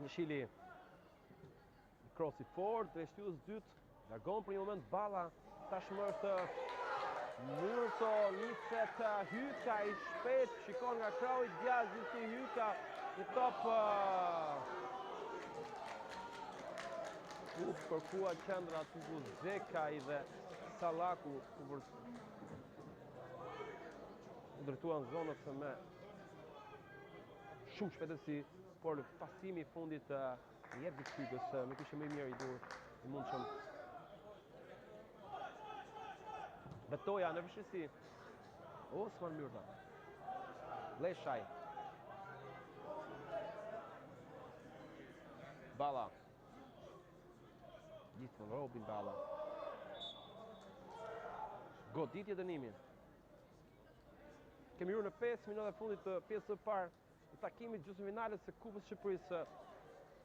Jeshili krosi fort, drejtues dytë, largon për një moment Balla, tashmë është Myrto, niset Hyka i shpejt, shikon nga krahu i djathtë si Hyka, një top u kërkua qendra aty ku Zekaj dhe Sallaku u drejtuan zonës me shumë shpejtësi, por pasimi i fundit i jep Hykës, nuk ishte më i mirë i mundshëm. Betoja në vështirësi. Osman Myrta. Leshaj. Balla. Gjithmonë Robin Balla. Goditje dënimi. Kemi hyrë në 5 minuta e fundit të pjesës së parë të takimit gjysmëfinalet së Kupës së Shqipërisë.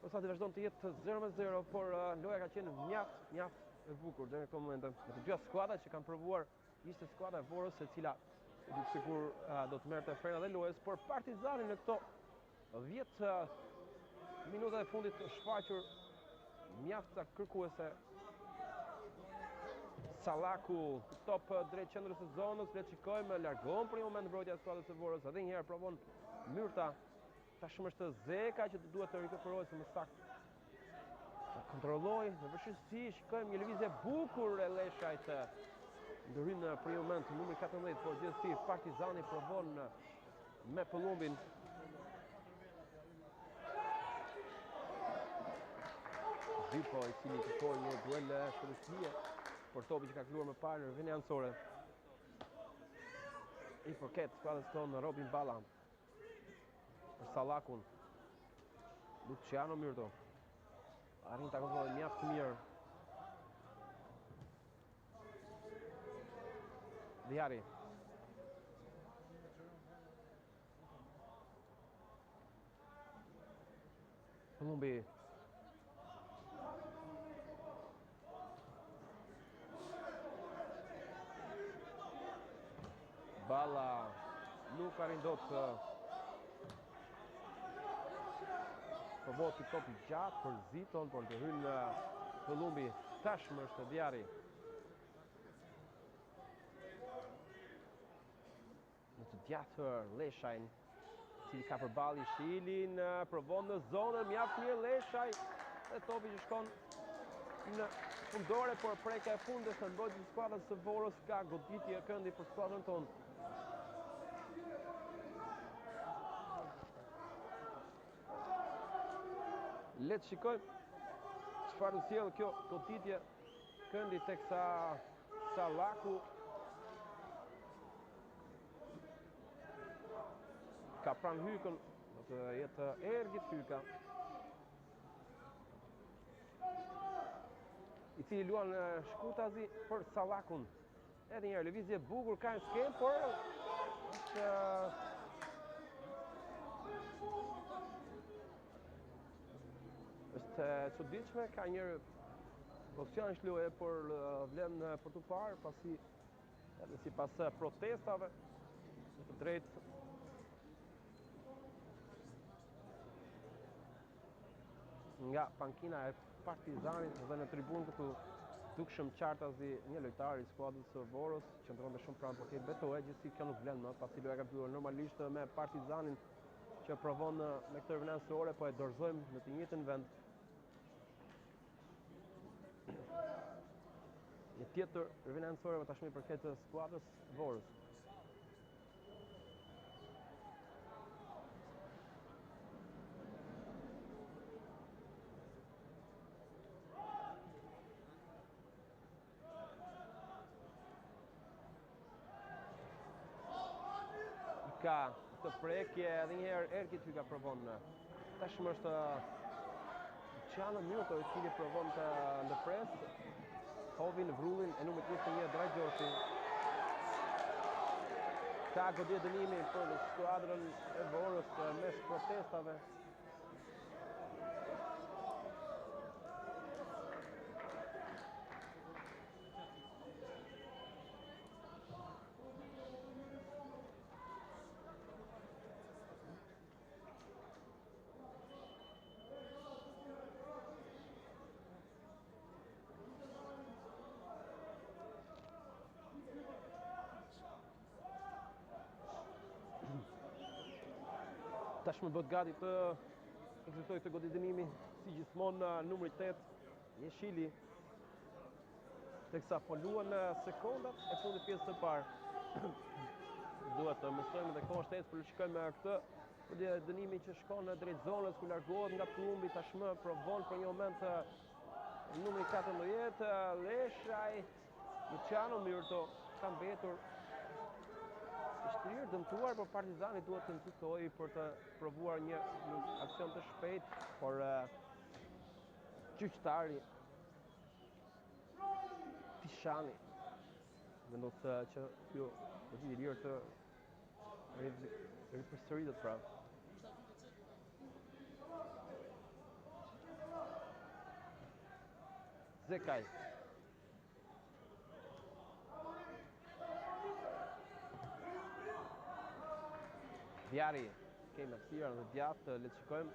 Sa të vazhdon të jetë 0-0, por loja ka qenë mjaft e bukur deri në këtë moment. Me të dyja skuadrat që kanë provuar, ishte skuadra e Vorës, e cila sikur do të merrte frena dhe lojës, por Partizani në këto 10 minuta e fundit të shfaqur mjaft kërkuese. Sallaku, top drejt qendrës së zonës, le të shikojmë, largon për një moment mbrojtja e skuadrës së Vorës, edhe një herë provon Myrta. Tashmë është Zeka që duhet të rikuperohet më saktë. Kontrolloi në vështirësi, shikojmë një lëvizje bukur e Leshajt. Ndërhyn për një moment numri 14, por gjithsesi Partizani provon me pëllumbin. Zipo i cili kërkoi një duel shpërthësie për topi që ka krijuar më parë në vendin anësore. I përket skuadrës tonë Robin Balla për Sallakun. Luciano Myrto arrin ta kontrollojë mjaft mirë. Diari. Pëllumbi. Balla nuk arrin dot provoti topi gjatë për Ziton, por të hyn Pëllumbi. Tashmë është Diari. Në të djathtër Leshajn, cili ka përballë Shilin, provon në zonën mjaft mirë Leshaj, dhe topi që shkon në fundore, por prekja e fundit në mbrojtjen e skuadrës së Vorës ka goditje këndi për skuadrën tonë. Le të shikojmë çfarë do sjellë kjo goditje këndi teksa Sallaku ka pranë Hykën, do të jetë Ergit Hyka, i cili luan Shkutazi për Sallakun. Edhe një lëvizje bukur ka në skem, por është çuditshme, ka një pozicion shluje, por vlen për të parë, pasi edhe sipas protestave të drejtë nga pankina e Partizanit dhe në tribunë këtu dukshëm Qartazi, një lojtar i skuadrës së Vorës, qëndronte shumë pranë portierit betoje, gjithsesi kjo nuk vlen më, pasi loja ka filluar normalisht me Partizanin që provon me këtë rëvënen anësore, po e dorëzojmë në të njëjtin vend. Një tjetër rëvënen anësore më tashmë përket skuadrës Vorës. Ka të prekje edhe njëherë Ergit Hyka provon. Tashmë është Luciano Myrto i cili provon të ndërpres Hovin Vrullin e numrit 21 Draj Gjorsi. Ka goditje dënimi për skuadrën e Vorës mes protestave. Tashmë bëhet gati të ekzekutoj këtë goditje dënimi, si gjithmonë numri 8 Jeshili, teksa po luan sekondat e fundit pjesës së parë. Duhet të mësojmë dhe kohë shtesë për të shikojmë këtë goditje dënimi që shkon drejt zonës ku largohet nga Pëllumbi. Tashmë provon për një moment numri 14 Leshaj. Luciano Myrto ka mbetur shtrirë dëmtuar, por Partizani duhet të insistojë për të provuar një aksion të shpejt, por gjyqtari Tishani vendos që kjo goditje lirë të ripërsëritet pra. Zekaj. Diari, kemi aftësirën dhe djathtë, le të shikojmë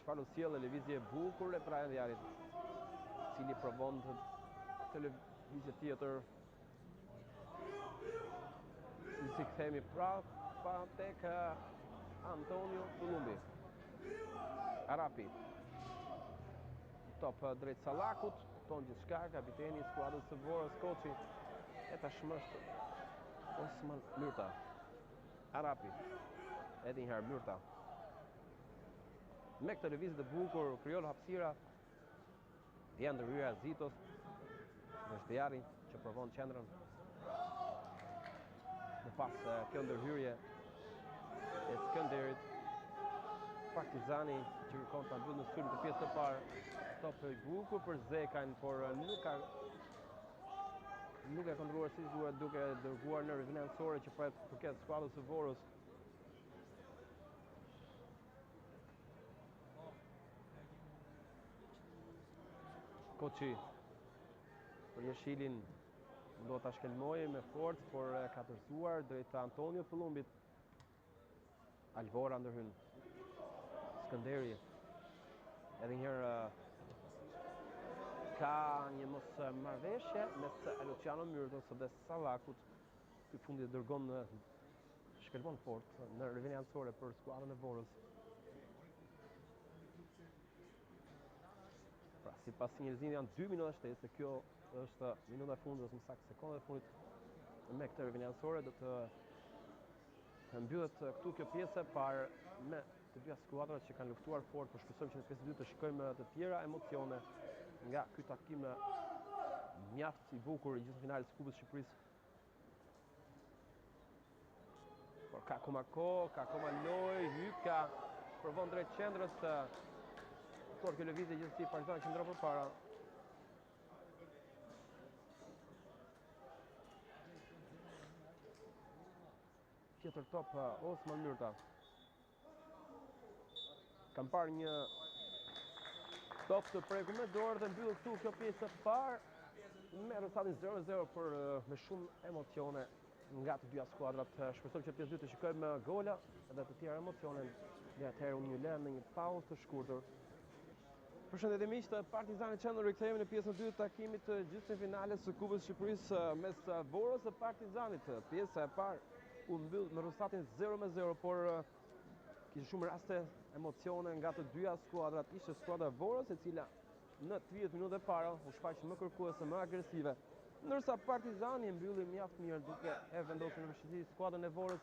çfarë do sjellë lëvizje e bukur e Brian Diarit, i cili provon të Hiqje tjetër. Si kthehemi prapa tek Antonio Pulumbi. Arapi. Top drejt Sallakut, ton gjithçka, kapiteni i skuadrës së Vorës, koçi e tashmë është Osman Myrta. Arapi. Edhe një herë Myrta. Me këtë lëvizje të bukur krijon hapësira. Janë ndërhyrja Zitos. Vështjari që provon qendrën. Në pas kjo ndërhyrje e Skënderit, Partizani që kërkon ta mbyllë në sulm të pjesë të parë. Top i bukur për Zekajn, por nuk e kontrolluar si duhet, duke dërguar në rivinansore që përket skuadrës së Vorës. Koçi për Jeshilin do ta shkelmojë me forcë, por ka tërësuar drejt Antonio Pulumbit. Alvora ndërhyn. Skënderi. Edhe një herë ka një mos marrëveshje mes Luciano Myrtos dhe Sallakut. Ky fundi dërgon shkelmon fort në rivinansore për skuadrën e Vorës. Pra, sipas sinjalizimit janë 2 minuta shtesë, se kjo është minuta e fundit ose më saktë sekondat e fundit me këtë rivinansore. Do të mbyllet këtu kjo pjesë e parë me të dyja skuadrat që kanë luftuar fort, por shpresojmë që në pjesën e dytë të shkojmë të tjera emocione nga ky takim mjaft i bukur i gjysmëfinalit të Kupës së Shqipërisë. Por ka akoma kohë, ka akoma lojë, Hyka provon drejt qendrës. Por kjo lëvizje gjithsesi Partizani qëndron përpara. Tjetër top Osman Myrta. Kam parë një top të prekur me dorë dhe mbyll këtu kjo pjesë e parë me rezultatin 0-0, por me shumë emocione nga të dyja skuadrat. Shpresojmë që pjesë dytë të shikojmë gola dhe të tjera emocione. Dhe atëherë unë ju lëm në një pauzë të shkurtër. Përshëndetje miq, Partizani qëndron, rikthehemi në pjesën e dytë të takimit të gjysmëfinales së Kupës së Shqipërisë mes Vorës dhe Partizanit. Pjesa e parë u mbyll me rezultatin 0-0, por kishte shumë raste emocione nga të dyja skuadrat. Ishte skuadra Vorës e cila në 30 minuta e para u shfaq më kërkuese, më agresive, ndërsa Partizani e mbylli mjaft mirë duke e vendosur në vështirësi skuadrën e Vorës.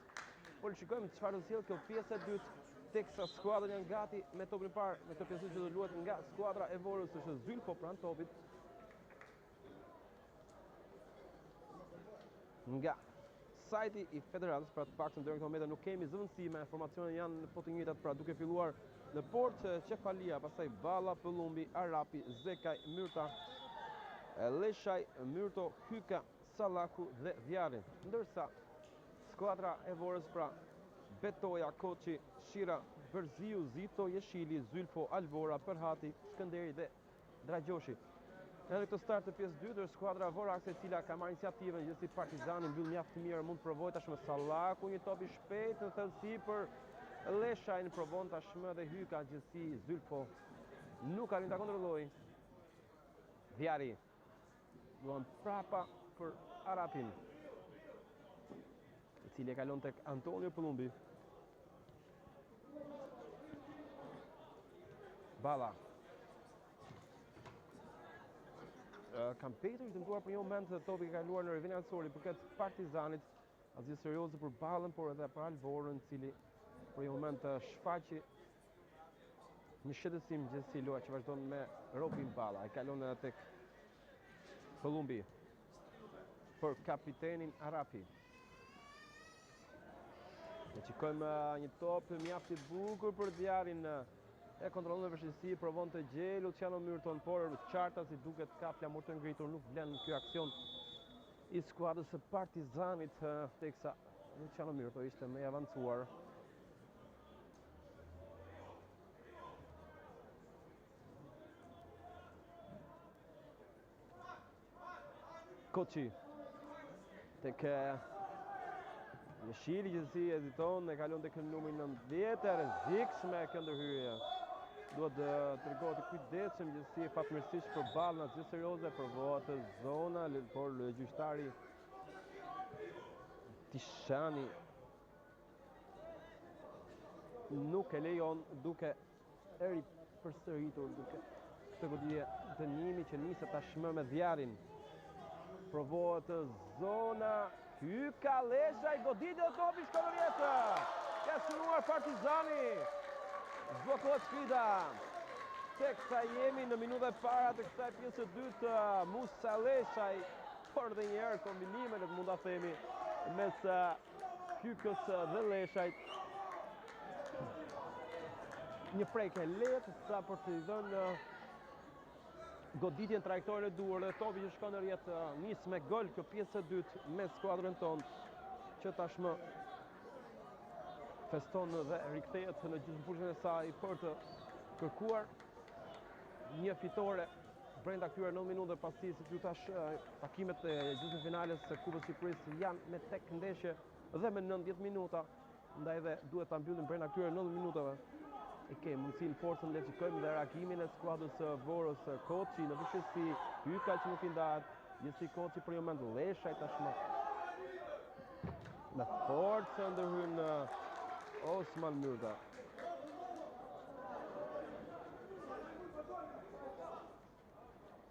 Por shikojmë çfarë do sjellë kjo pjesë e dytë, teksa skuadrat janë gati me topin e parë, me këtë pjesë që do luhet nga skuadra e Vorës, është Zylpo pranë topit. Nga sajti i federatës, pra të paktën deri në këtë moment nuk kemi zëvendësime, informacionet janë po të njëjtat, pra duke filluar në portë Qefalia, pastaj Balla, Pulumbi, Arapi, Zekaj, Myrta, Leshaj, Myrto, Hyka, Sallaku dhe Vjari. Ndërsa skuadra e Vorës, pra Betoja, Koçi, Shira, Bërziu, Zito, Jeshili, Zylpo, Alvora, Përhati, Skënderi dhe Dragjoshi. Edhe këtë start të pjesë dytë është skuadra Vorakse e cila ka marrë iniciativën, gjithsesi Partizani mbyll mjaft mirë, mund të provojë tashmë Sallaku, një top i shpejt në thellësi për Leshajn, provon tashmë dhe Hyka, gjithsesi Zylpo nuk arrin ta kontrollojë. Vjari luan prapa për Arapin, i cili e kalon tek Antonio Pulumbi. Balla. Kam petur të dëmtuar për një moment të topi ka kaluar në rivinansori përket Partizanit, asgjë serioze për Ballën, por edhe për Alvorën, i cili për një moment shfaqi një shqetësim gjithsesi loja që vazhdon me Robin Balla. Ai kalon edhe tek Pulumbi për kapitenin Arapi. Ne shikojmë një top mjaft i bukur për Vjarin. E kontrollon në vështirësi, provon të gjejë Luciano Myrton, por qarta si duket ka flamur të ngritur, nuk vlen ky aksion i skuadrës së Partizanit, teksa Luciano Myrto ishte më i avancuar. Koçi tek Jeshili, gjithsesi heziton, e kalon tek numri 90, rrezikshme kjo ndërhyrje. duhet të tregohet i kujdesshëm, gjithsesi fatmirësisht për ballën asgjë serioze, provohet zona, por gjyqtari Tishani nuk e lejon, duke përsëritur duke këtë goditje dënimi që niset tashmë me Dhjarin. Provohet zona, hyka Leshaj, goditje topi shkon në rrjetë. Ka shënuar Partizani. Zblokohet sfida. Teksa jemi në minutat e para të kësaj pjesë së dytë, Musa Leshaj, por edhe një herë kombinimet mund ta themi mes Hykës dhe Leshajt. Një prekje lehtë sa për të dhënë goditjen trajektorin e duhur dhe topi që shkon në rrjetë nis me gol kjo pjesë e dytë me skuadrën tonë që tashmë feston dhe rikthehet në gjysmëfushën e saj për të kërkuar një fitore brenda këtyre 9 minutave pasi si ju thash takimet e gjysmëfinales së Kupës së Shqipërisë janë me 8 ndeshje dhe me 90 minuta, ndaj dhe duhet ta mbyllim brenda këtyre 90 minutave. E kemi mundësinë forcën le të shikojmë dhe reagimin e skuadrës së Vorës, Koçi në përgjithësi, Hyka që nuk i ndahet, gjithsesi Koçi për një moment Leshaj tashmë. Me forcë ndërhyn Osman Myrta.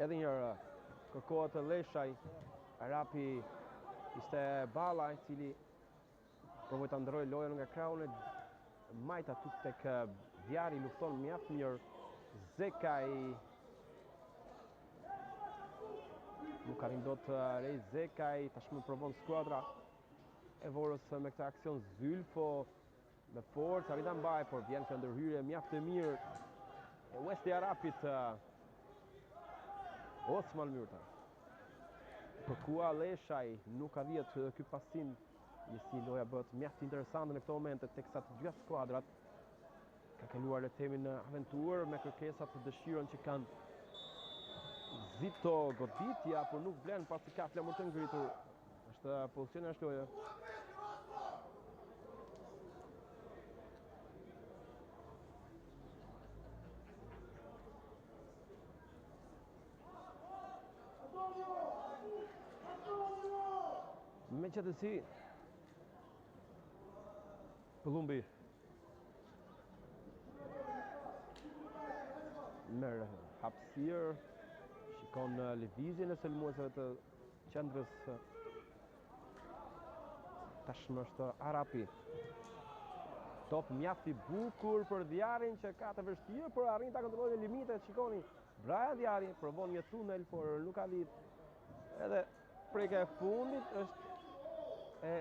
Edhe një herë kërkohet Leshaj, Arapi ishte balla i cili provoi ta ndrojë lojën nga krahun e majta tut tek Dhjari, lufton mjaft mirë. Zekaj nuk arrin dot Rej Zekaj, tashmë provon skuadra e Vorës me këtë aksion Zylfo me forcë, arrin ta mbaj, por vjen kjo ndërhyrje mjaft e mirë e Westi Arapit. Osman Myrta. Kërkua Leshaj, nuk arrihet ky pasim. Si loja bëhet mjaft interesante në këto momente teksa të dyja skuadrat ka kaluar le të themi në aventurë me kërkesat të dëshirën që kanë. Zito goditja, por nuk blen pasi ka flamur të ngritur. Është pozicioni është loja. Megjithatë, Pëllumbi merr hapësirë, shikon lëvizjen e sulmuesve të qendrës. Tashmë është Arapi. Top mjaft i bukur për Dhjarin që ka të vështirë, por arrin ta kontrollojë limitet. Shikoni, Braja Dhjari provon një tunel, por nuk ka lidh. Edhe prekja e fundit është e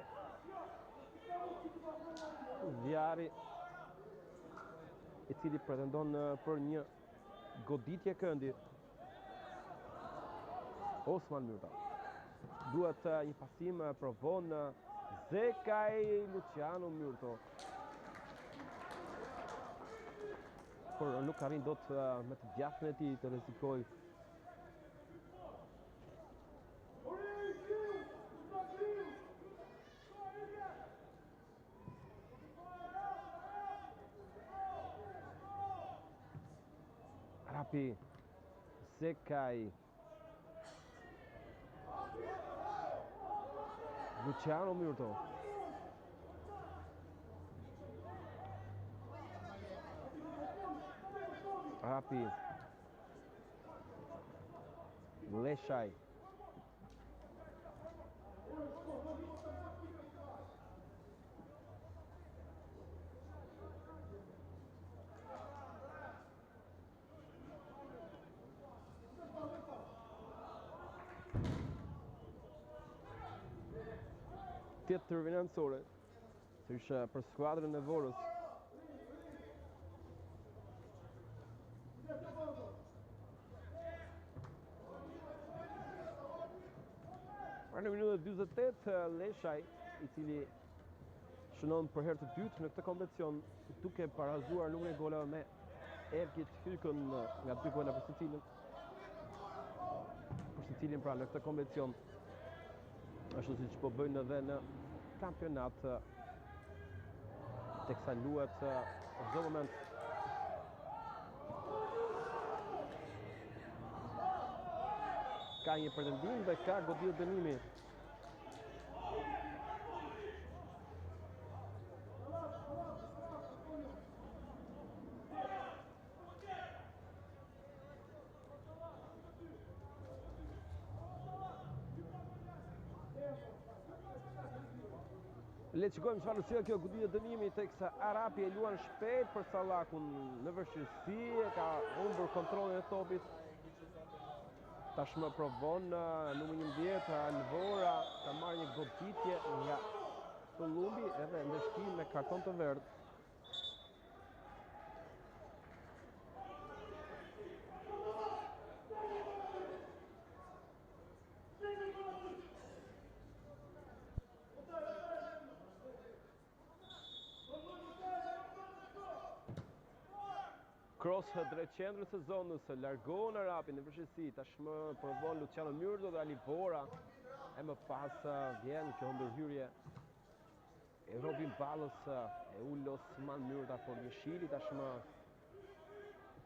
Dhjari, i cili pretendon për një goditje këndi. Osman Myrta. Duhet një pasim, provon Zekaj, Luciano Myrto. Por nuk arrin dot me të djathtën e tij të rrezikojë. Arapi, Zekaj, Luciano Myrto. Arapi, Leshaj. Tjetër financore, sërish për skuadrën e Vorës. Në minutën 48, Leshaj, i cili shënon për herë të dytë në këtë kompeticion, duke parazuar numrin e golave me Erkit Hykën nga 2 gola për secilin pra në këtë kompeticion. Ashtu siç po bëjnë edhe në kampionat, teksa luhet çdo moment Ka një pretendim dhe ka goditje dënimi. Le të shikojmë çfarë sjell kjo goditje dënimi teksa Arapi e luan shpejt për Sallakun në vështirësi, ka humbur kontrollin e topit. Tashmë provon numri 11 Alvora ta marrë një goditje nga Pëllumbi edhe ndeshkim me karton të verdh. Cross drejt qendrës së zonës, largon Arapi në vështirësi, tashmë provon Luciano Myrto dhe Alivora. E më pas vjen kjo ndërhyrje e Robin Ballës e ul Osman Myrta por Jeshili tashmë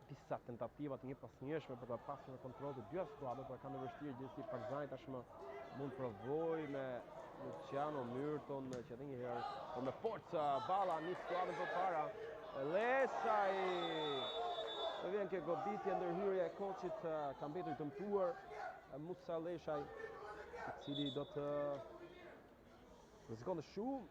disa tentativa të njëpasnjëshme për ta pasur në kontroll të dyja skuadrat, por kanë vështirë gjithsesi Partizani tashmë mund provoj me Luciano Myrton që edhe një herë, por me forcë balla nis skuadrën përpara. Leshaj vjen kjo goditje ndërhyrje e koçit ka mbetur i dëmtuar Musa Leshaj, i cili do të rrezikonte shumë.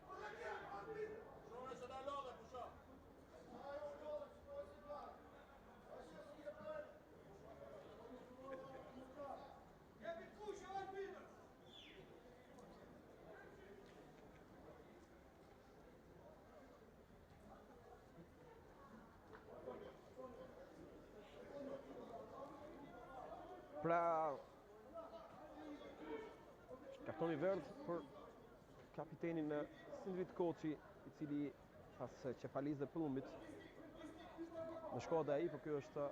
Pra, kartoni verdh për kapitenin Sindrit Koçi, i cili pas qefalisë dhe Pëllumbit në shkoda ai, por kjo është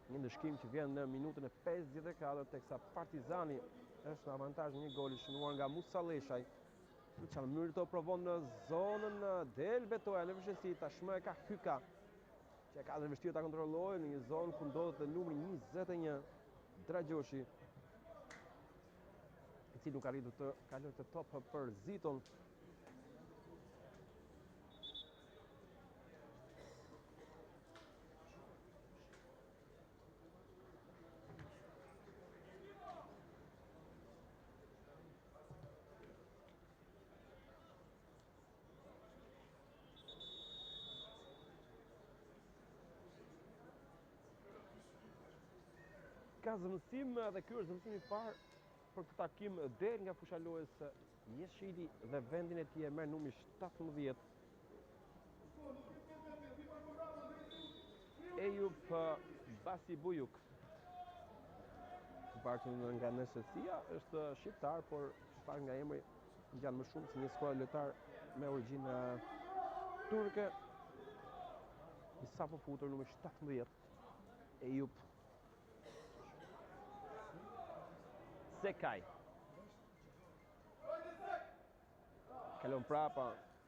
një ndëshkim që vjen në minutën e 54 teksa Partizani është në avantazh një gol i shënuar nga Musa Leshaj. Luciano Myrto provon në zonën del Betoja në vështirësi, tashmë e ka Hyka që ka dhe vështirë ta kontrollojë në një zonë ku ndodhet numri 21 Dragjoshi, i cili nuk arritur të kalojë të top për Ziton. Ka zëvendësim dhe ky është zëvendësimi i parë për këtë takim del nga fushëlues Jeshili dhe vendin e tij e merr numri 17 Eyüp Basibuyuk. Partin nga NSS-ia është shqiptar, por pak nga emri ngjan më shumë si një skuadër lojtar me origjinë turke. I sapo futur numri 17 Eyüp Sekaj. Kalon prapa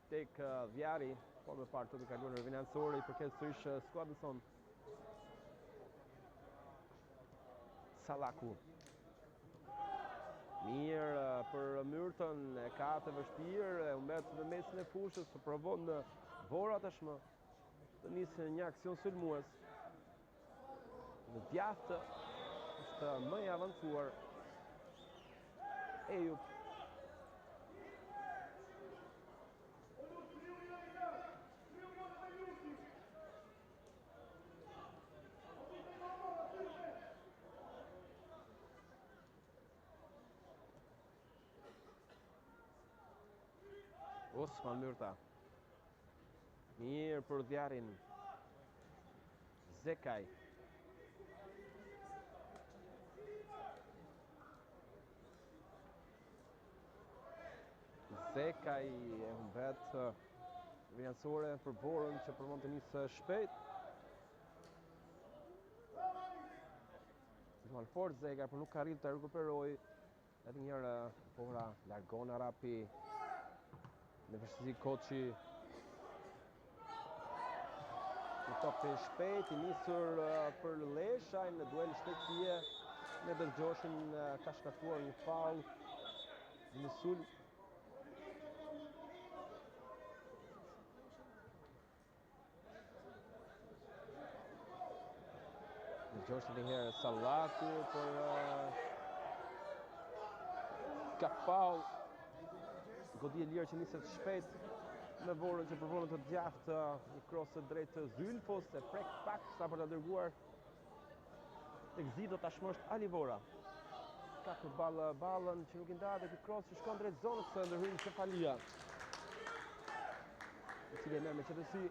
tek Vjari, por më parë të kaluar në financore i përket sërish skuadrës son. Sallaku. Mirë për Myrton, e ka të vështirë, u mbet në mesin e fushës, provon në Vora tashmë të nisë një aksion sulmues. Në djathtë është më i avancuar Eyüp. Osman Myrta. Mirë për Vjarin. Zekaj. Zekaj e humbet financore për Borën që përmon të nisë shpejt. Luan fort Zekaj, por nuk ka arritur të rekuperoj. Edhe njëherë Bora largon Arapi në vështirësi Koçi. Një top i shpejt i nisur për Leshaj në duel shpejtësie me Dërgjoshin ka shkaktuar një faull në sulm. Dërgjoshi një herë Sallaku për ka faull. Goditje e lirë që niset shpejt me vorën që përvonë të djathtë, një krosë drejt të Zylfos, e prek pak sa për të dërguar tek Zito, tashmë është Alivora. Ka për ballën që nuk i ndahet dhe ky krosë që shkon drejt zonës së ndërhyrën Cefalia, i cili e merr me qetësi.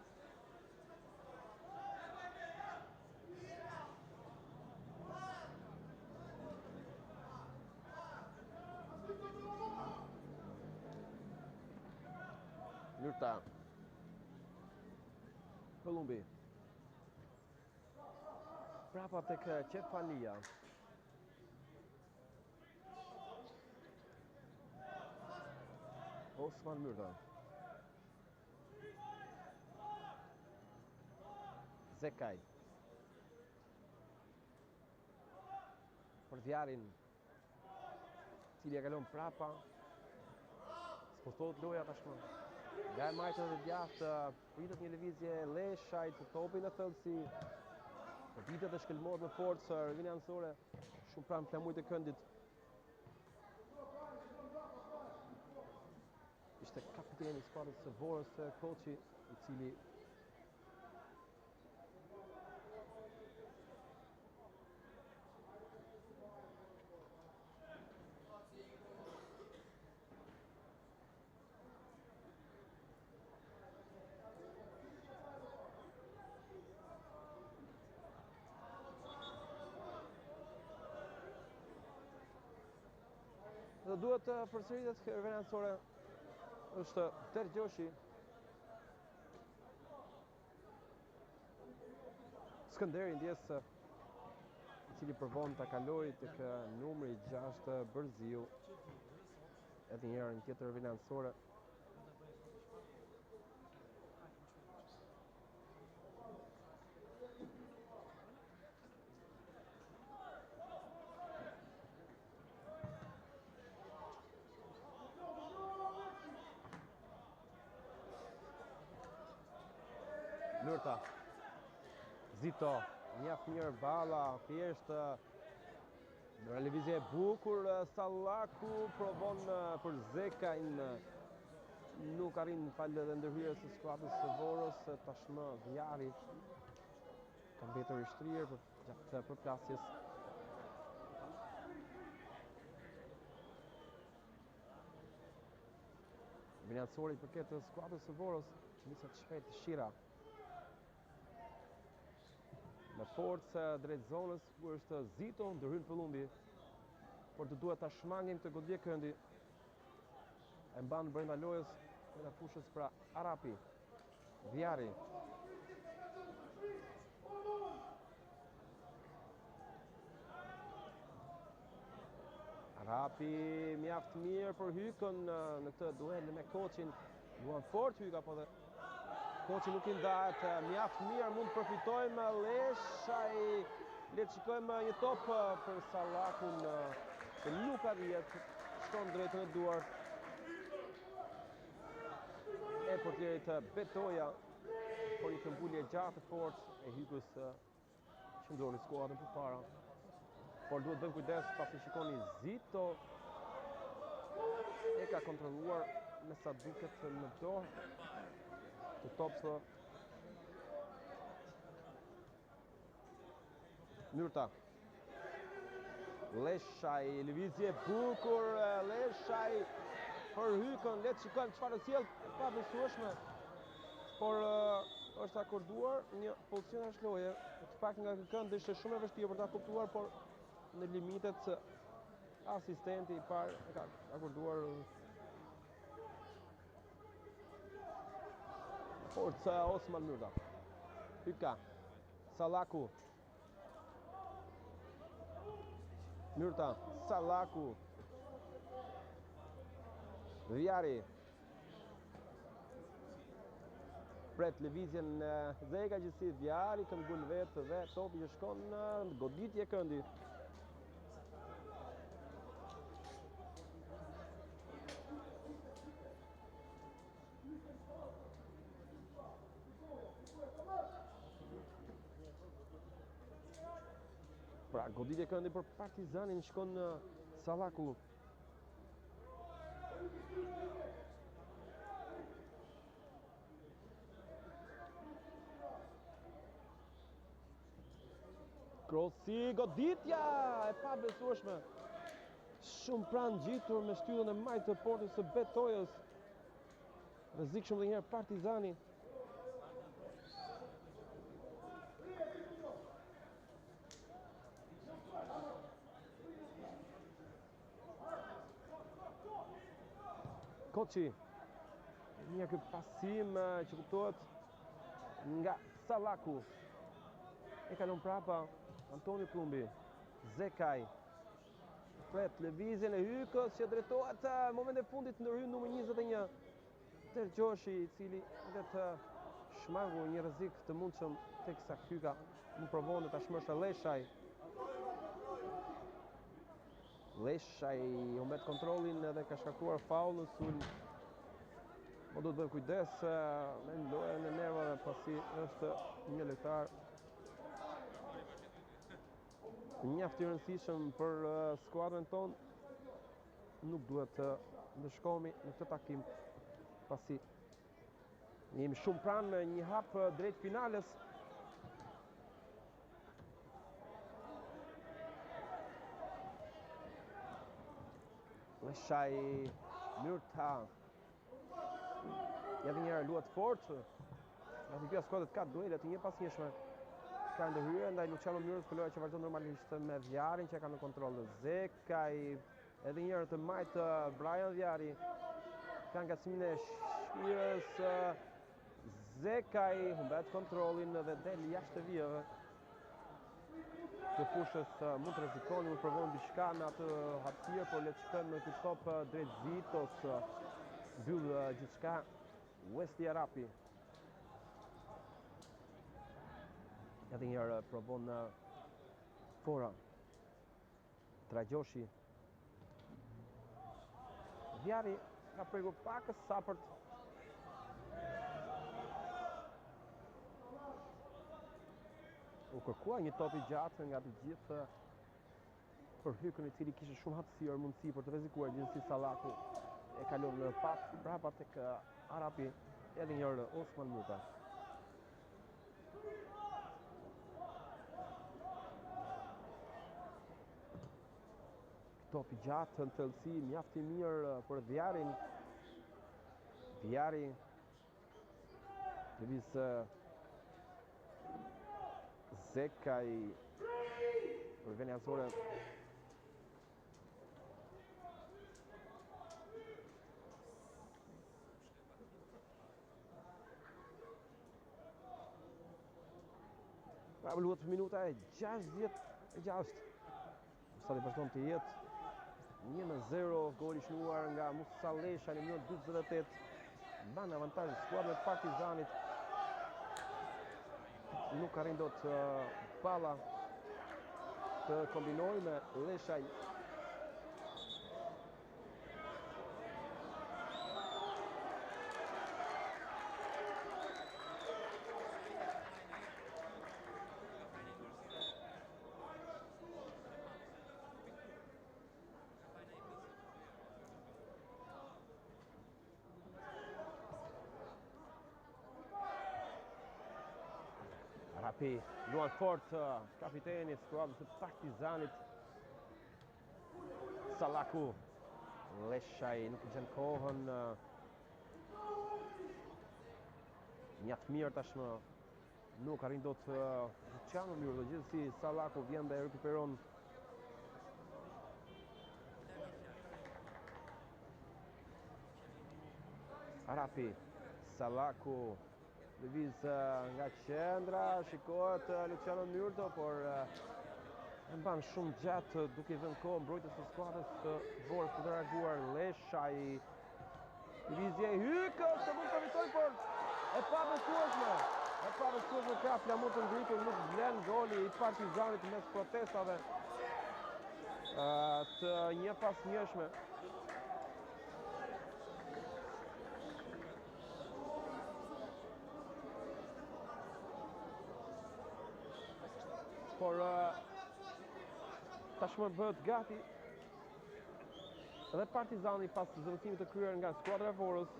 Myrta. Kolumbi. Prapa tek Cefalia. Osman Myrta. Zekaj. Për Vjarin, cili e kalon prapa. Spostohet loja tashmë. Nga e majtë dhe djathtë, pritet një lëvizje Leshaj të topin në thellësi. Përpitet dhe shkelmohet në forcë, rrëvini anësore shumë pranë flamujt e këndit. Ishte kapiteni i skuadrës së Vorës Koçi, i cili dhe duhet të përsëritet rrëvini anësore është Dërgjoshi. Skënderi ndjes, i cili përvon ta kaloi tek numri 6 Bërziu. Edhe një herë një tjetër rrëvini anësore. Myrta. Zito, mjaft mirë balla, thjesht në lëvizje e bukur. Sallaku provon për Zekajin, nuk arrin falë dhe ndërhyrjes së skuadrës së Vorës. Tashmë Vjari ka mbetur i shtrirë gjatë përplasjes. Vinansori i përket skuadrës së Vorës niset shpejt Shira. Me forcë drejt zonës ku është Zito, ndërhyn Pëllumbi, por të duhet ta shmangim të goditje këndi. E mban brenda lojës brenda fushës pra Arapi. Vjari. Arapi mjaft mirë për Hykën në këtë duel me Koçin. Luan fort Hyka, po dhe Koçi nuk i ndahet mjaft mirë, mund të përfitojmë. Leshaj, le të shikojmë një top për Sallakun që nuk arrihet, shkon drejt në duar e portierit Betoja, por një këmbulje gjatë fort e Hykës që ndroni skuadrën përpara. Por duhet bëjmë kujdes pasi shikoni Zito e ka kontrolluar me sa duket në dorë të topsë. Myrta. Leshaj, lëvizje bukur, Leshaj për Hykën, le të shikojmë çfarë do sjell, pa besueshme. Por është akorduar një pozicion ashloje, të pak nga kënd ishte shumë e vështirë për ta kuptuar, por në limitet asistenti i parë ka akorduar forca Osman Myrta. Hyka. Sallaku. Myrta, Sallaku. Vjari. Pret lëvizjen dhe e ka gjithësi Vjari, këmbgul vetë dhe topi që shkon në goditje këndi. Pra, goditje këndi për Partizanin shkon Sallaku. Krosi, goditja e pabesueshme. Shumë pranë gjitur me shtyllën e majtë të portës së Betojës. Rrezikshëm edhe një herë Partizani. Koçi. Një ky pasim që kuptohet nga Sallaku. E kalon prapa Antoni Plumbi. Zekaj. Pret lëvizjen e Hykës që drejtohet moment e fundit ndërhyn numër 21. Tergjoshi, i cili vetë shmangu një rrezik të mundshëm teksa Hyka nuk provon tashmë është Leshaj. Leshaj humbet kontrollin dhe ka shkaktuar faull në sulm. Po duhet bëjmë kujdes me lojën e nervave pasi është një lojtar mjaft i rëndësishëm për skuadrën tonë. Nuk duhet të ndëshkohemi në këtë takim pasi jemi shumë pranë me një hap drejt finales. Leshaj, Myrta. Edhe një herë luat fort. Nga të skuadrat ka duele të njëpasnjëshme. Ka ndërhyrje ndaj Luciano Myrtës, loja që vazhdon normalisht me Vjarin që ka në kontroll. Zekaj, edhe një herë të majtë Brian Vjari. Ka ngacmimin e Shpirës. Zekaj humbet kontrollin dhe del jashtë të vijave. Të fushës mund të rrezikoni, mund të provojnë diçka në atë hapësirë, por le të shkojmë në ky top drejt Zitos. Mbyll gjithçka Wesley Arapi. Edhe një herë provon Fora. Tragjoshi. Vjari ka prekur pak sapërt. U kërkua një top i gjatë nga të gjithë për Hykën, i cili kishte shumë hapësirë, mundësi për të rrezikuar gjithsesi Sallaku. E kalon në pas brapa tek Arapi, edhe një herë Osman Myrta. Top i gjatë në thellësi mjaft i mirë për Vjarin. Vjari lëviz Zekaj për Venjazore. Pra luhet për minuta e 66. Sa të vazhdon të jetë 1-0, gol i shnuar nga Musa Lesha në minutën 48. Mban avantazh skuadra e Partizanit. Nuk arrin dot Palla të kombinojë me Leshaj. Arapi luan fort kapiteni i skuadrës së Partizanit. Sallaku. Leshaj nuk i gjen kohën. Mjaft mirë tashmë. Nuk arrin dot Luciano Myrta, gjithsesi Sallaku vjen dhe rekuperon. Arapi, Sallaku. Lëviz nga qendra, shikohet Luciano Myrta, por e mban shumë gjatë duke i dhënë kohë mbrojtës së skuadrës të Vorës për të reaguar. Leshaj, lëvizje e Hykës, të mund të fitojë, por e pabesueshme. E pabesueshme ka flamur të ngritur, nuk vlen goli i Partizanit mes protestave të njëpasnjëshme. Por Tashmë bëhet gati dhe Partizani pas zëvendësimit të kryer nga skuadra e Vorës.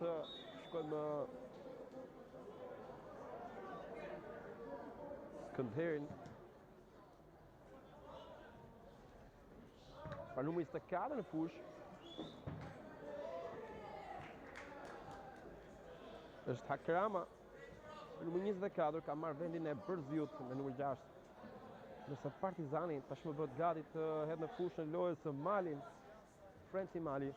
Shkojmë Skënderin. Pra numri 24 në fush është Hakrama. Numri 24 ka marrë vendin e Bërziut me numër 6. Nëse Partizani tashmë bëhet gati të hedhë në fushën lojës së Malin, Frenci Mali.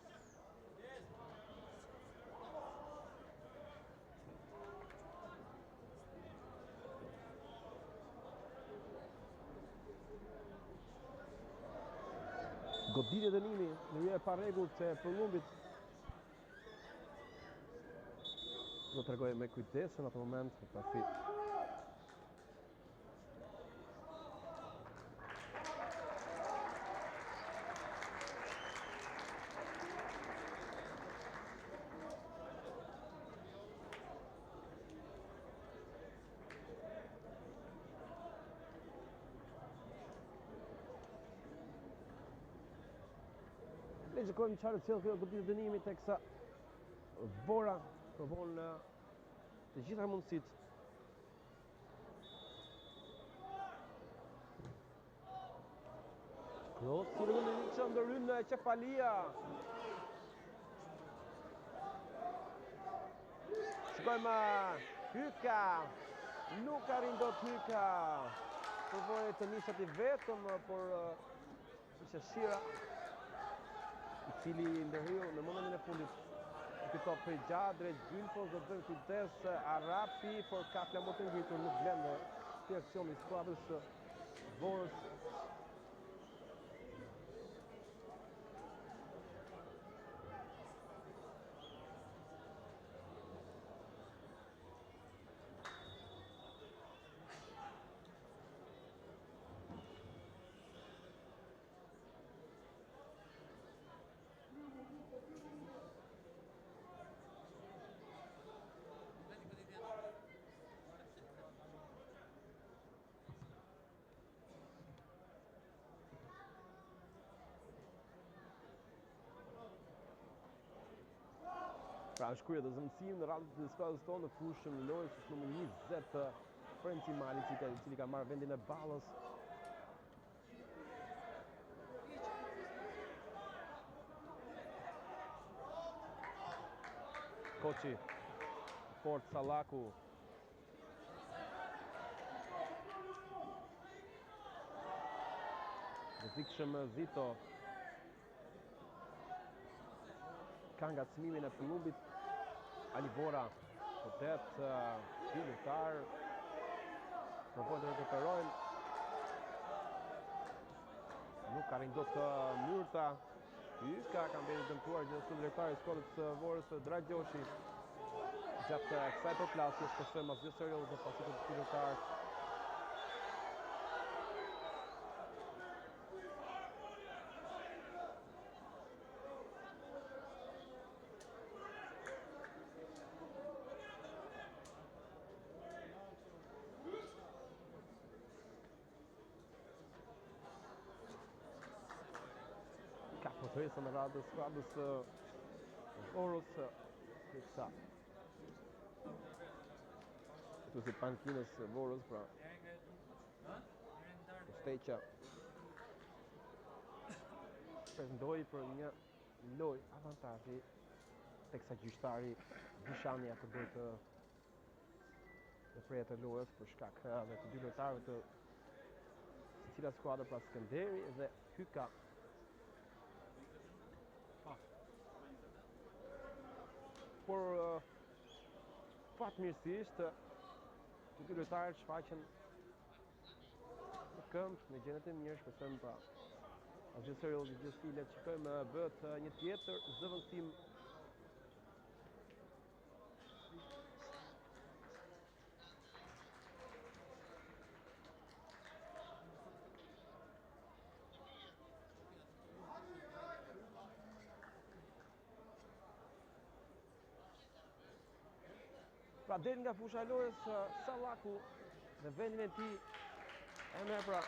Goditje dënimi në rrugë e pa rregullt të përlumbit. Do t'rregoj me kujdes në atë moment, pasi le shikojmë çfarë sjell kjo goditje dënimi teksa Vora provon të gjitha mundësitë. Kroos si rëndë që ndërhyn në Qefalia. Shikojmë Hyka. Nuk arrin dot Hyka. Provoi të nisat i vetëm, por ishte Shira i cili ndërhyu në momentin e fundit. Ky top për gjatë drejt Gylfos, do të bëjmë kujdes Arapi, por ka flamur të ngritur, nuk vlen ky aksion i skuadrës së Vorës. Pra është kryer të zëvendësim në radhën të skuadrës tonë në fushën e lojës është numër 20 Frenci Mali, i cili ka marrë vendin e ballës. Koçi, Fort Sallaku. Rrezikshëm Zito. Ka ngacmimin e përlumbit Alivora, vërtet dy luftar provojnë të rekuperojnë. Nuk arrin dot Myrta. Hyka ka mbetur dëmtuar gjithashtu lojtari i skuadrës së Vorës Dragjoshi. Gjatë kësaj përplasje shpeshtojmë asgjë serioze pasi të dy lojtarët ka potresën në radhës skuadrës Vorës teksa këtu si pankinës Vorës, pra Steqa pretendoi për një lojë avantazhi teksa gjyqtari Dyshania të bëjë të prerje të lojës për shkak edhe të dy lojtarëve të secila skuadër, pra Skënderi dhe Hyka. Por fatmirësisht të dy lojtarët shfaqen në këmbë në gjendet e mirë, shpresojmë pra asgjë serioze, gjë stile. Shikojmë bëhet një tjetër zëvendësim. Pra del nga fusha e lojës Sallaku në vendin e tij e merr pra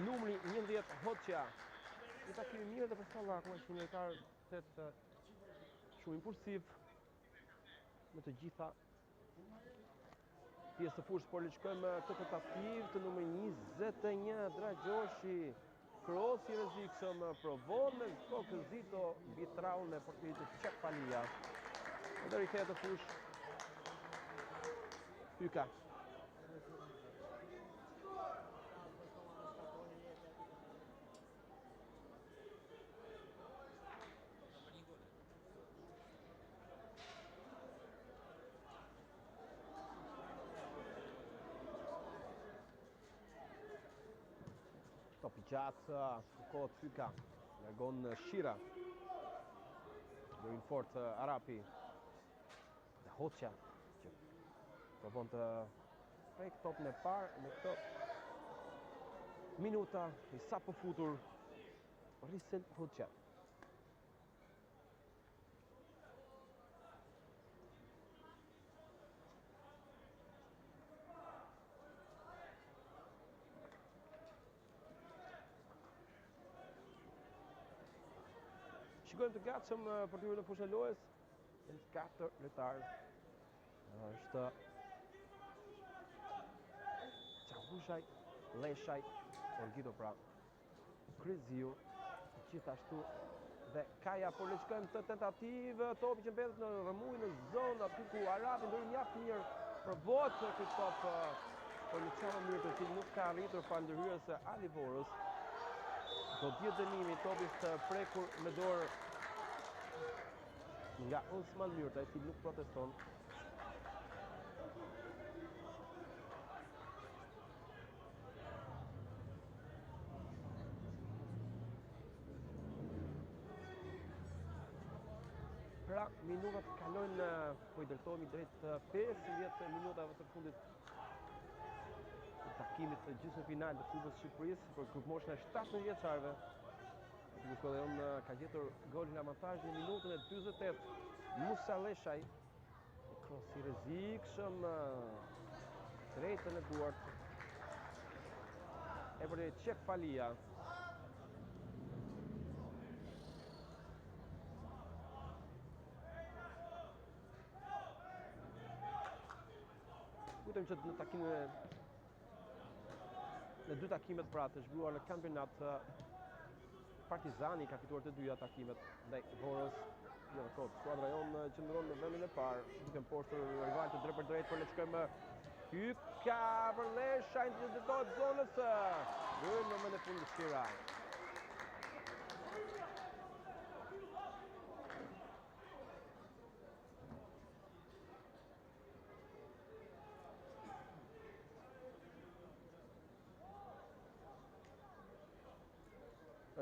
Numri 11 Hoxha. Një takim i mirë dhe për Sallaku është një lojtar shumë impulsiv me të gjitha pjesë të fushës, por le të shkojmë këtë tentativë të numri 21 Dragjoshi. Krosi i rrezikshëm provon me Kokëzito mbitraun e portierit të Çefalia. Dhe rikthehet në fushë. Hyka. Topi gjatë, kohët Hyka, largon Shira, dërin fort Arapi, dhe Hoxha, që provon të prek topën e parë në këto minuta, i sapo futur Risel Hoxha. Shikojmë të gatshëm për të hyrë në fushën e lojës. Janë 4 lojtarë. Është Çahushaj, Leshaj, Olgido pra, Kryziu, gjithashtu dhe Kaja, por le të shkojmë të tentativë, topi që mbetet në rëmuj në zonë aty ku Arapi ndori mjaft mirë provohet ky top, por në çfarë mënyrë të nuk ka arritur falëndëryes Alivorës. Do të dënimi topi të prekur me dorë nga Osman Myrta, i cili nuk proteston. Pra, minutat kalojnë, po i drejtohemi drejt 15 minutave të fundit të takimit të gjysmë final të Kupës së Shqipërisë për grupmoshën e 17 vjeçarëve. Lukodeon ka gjetur golin avantazh në minutën e 48. Musa Leshaj, krosi i rrezikshëm drejtën e duart e për Çefalia. Kujtojmë që në takimin në dy takimet pra të zhvilluar në kampionat, Partizani ka fituar të dyja takimet ndaj Vorës. Jo, skuadra jonë qëndron në vendin e parë, duke mpostur rival të drejt për drejt, por le të shkojmë Hyka për Leshaj të drejtohet zonës. Në moment e fundit Shira.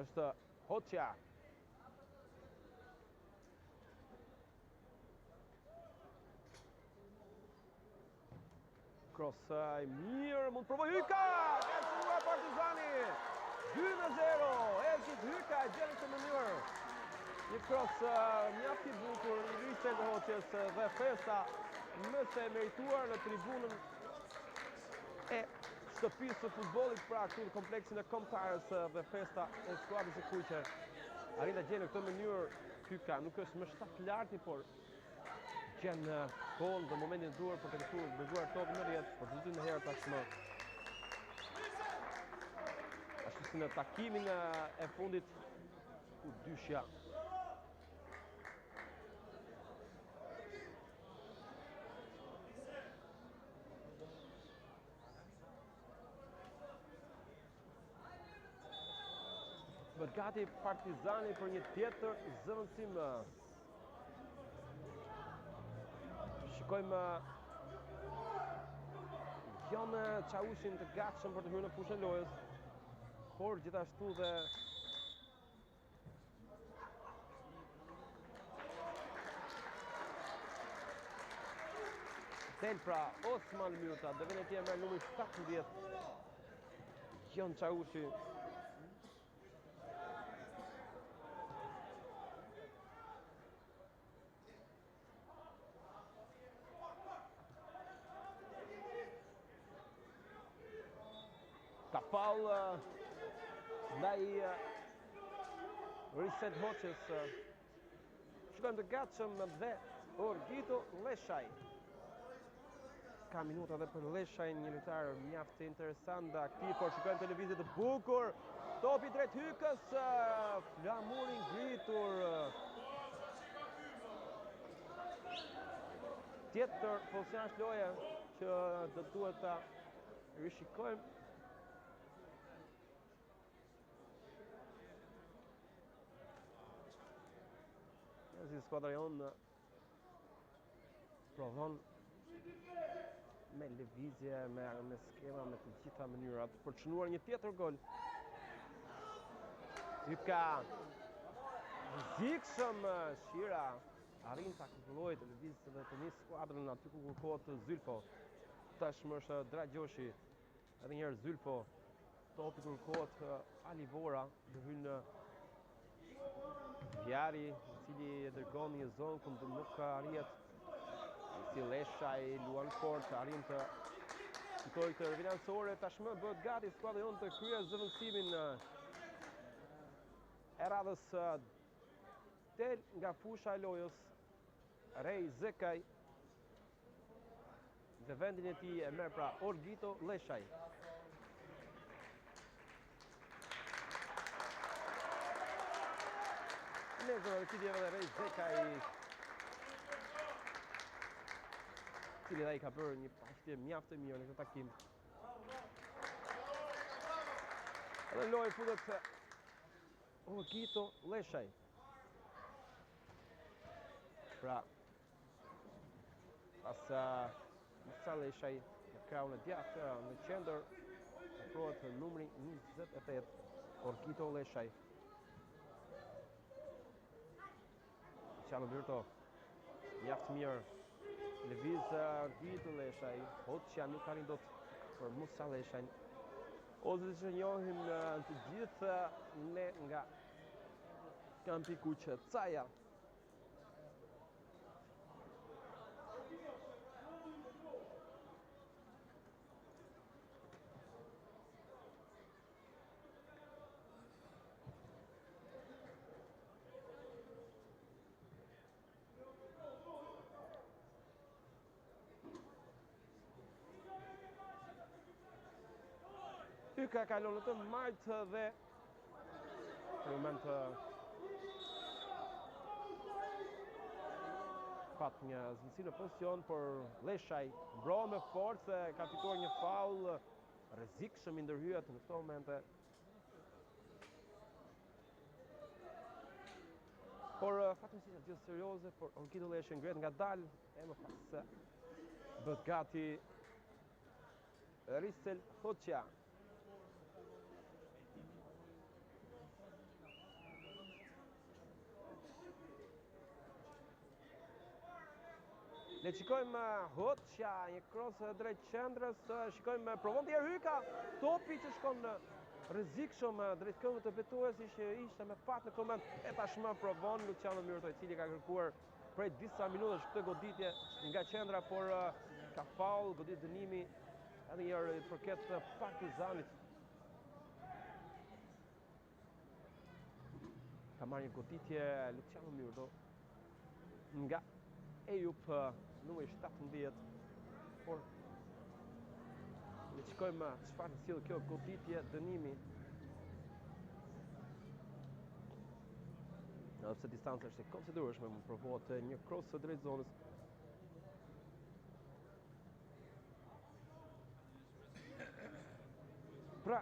Është Hoxha. Cross i mirë, mund të provoj Hyka! Ka shkuar Partizani! 2-0, Elçit Hyka gjen në mënyrë. Një cross mjaft i bukur i Risel Hoxhës dhe festa më së merituar në tribunën e shtëpisë së futbollit pra këtu në kompleksin e Kombëtarës dhe festa e skuadrës së Kuqe. Arrin ta gjen në këtë mënyrë Hyka, nuk është më shtat larti, por gjen kohën dhe momentin e duhur për të dërguar topin në rrjet, por të dytën herë tashmë. Ashtu si në takimin e fundit ku dyshja bëhet gati Partizani për një tjetër zëvendësim. Shikojmë Jon Çavushin të gatshëm për të hyrë në fushën e lojës, por gjithashtu dhe del pra Osman Myrta, dhe vjen atje me numrin 17 Jon Çavushi. Ka pa faul ndaj Reset Hoqës. Shkojmë të gatshëm dhe Orgito Leshaj. Ka minuta dhe për Leshaj, një lojtar mjaft interesant, aktiv, por shikojmë televizit të bukur. Topi drejt Hykës, flamuri ngritur. Tjetër pozicionazh loje që do duhet ta rishikojmë. Si skuadra jonë provon me lëvizje, me skema, me të gjitha mënyrat për të shënuar një tjetër gol. Hyka rrezikshëm, Shira arrin ta kontrollojë të lëvizjet dhe të nisë skuadrën aty ku kërkohet Zylfo. Tashmë është Dragjoshi, edhe një herë Zylfo. Topi kërkohet Alivora, do hyn Vjari, i cili e dërgon një zonë ku nuk arrihet. Si Leshaj luan fort, arrin të shikojë këtë rëvinansore. Tashmë bëhet gati skuadra jonë të kryejë zëvendësimin e radhës del nga fusha e lojës. Rej Zekaj dhe vendin e tij e merr pra Orgito Leshaj. Lezër e kitjeve dhe Rej Zekaj, cili dhe i ka bërë një pashtje mjaft të mirë në këtë takim. Edhe lojë futet Orgito Leshaj. Pra, pas Musa Leshaj në krahun e djathtë në qendër, ofrohet numri 28, Orgito Leshaj. Luciano Myrto, mjaft mirë, lëviz Orgito Leshaj, Hoqja nuk arrin dot për Musa Leshaj. Ose që njohim të gjithë ne nga kampi kuqe, Caja. Hyka kalon në të majtë dhe në moment pat një zëvendësi në pozicion, por Leshaj mbrohet me forcë, ka fituar një faul rrezikshëm i ndërhyet në këto momente. Por fatmirësisht është gjë serioze, por Orgito Leshaj ngret ngadalë e më pas bëhet gati Risel Hoqja. Le shikojmë Hoqja, një cross drejt qendrës, shikojmë provon tjerë Hyka, topi që shkon rrezikshëm drejt këmbëve të fituesit që ishte me fat në koment. E tashmë provon Luciano Myrto, i cili ka kërkuar prej disa minutash këtë goditje nga qendra, por ka faul, goditje dënimi, edhe një herë përket Partizanit. Ka marrë një goditje Luciano Myrto nga Ejup numri 17, por le shikojmë çfarë sjell kjo goditje dënimi. Nëse distanca është e konsiderueshme, më provohet një cross drejt zonës. Pra,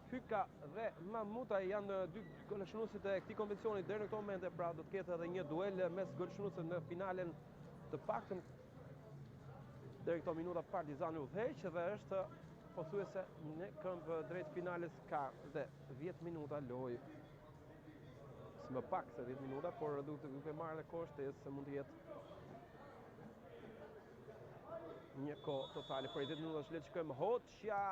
Hyka dhe Mamuta janë dy golshënuesit e këtij konvencioni deri në këtë moment, pra do të ketë edhe një duel mes golshënuesve në finalen, të paktën deri këto minuta Partizani udhëheq dhe është pothuajse në këmbë drejt finales, ka dhe 10 minuta lojë. Më pak se 10 minuta, por duke marrë dhe kohë shtesë se mund të jetë një kohë totale për 10 minuta. Le të shikojmë Hoqja,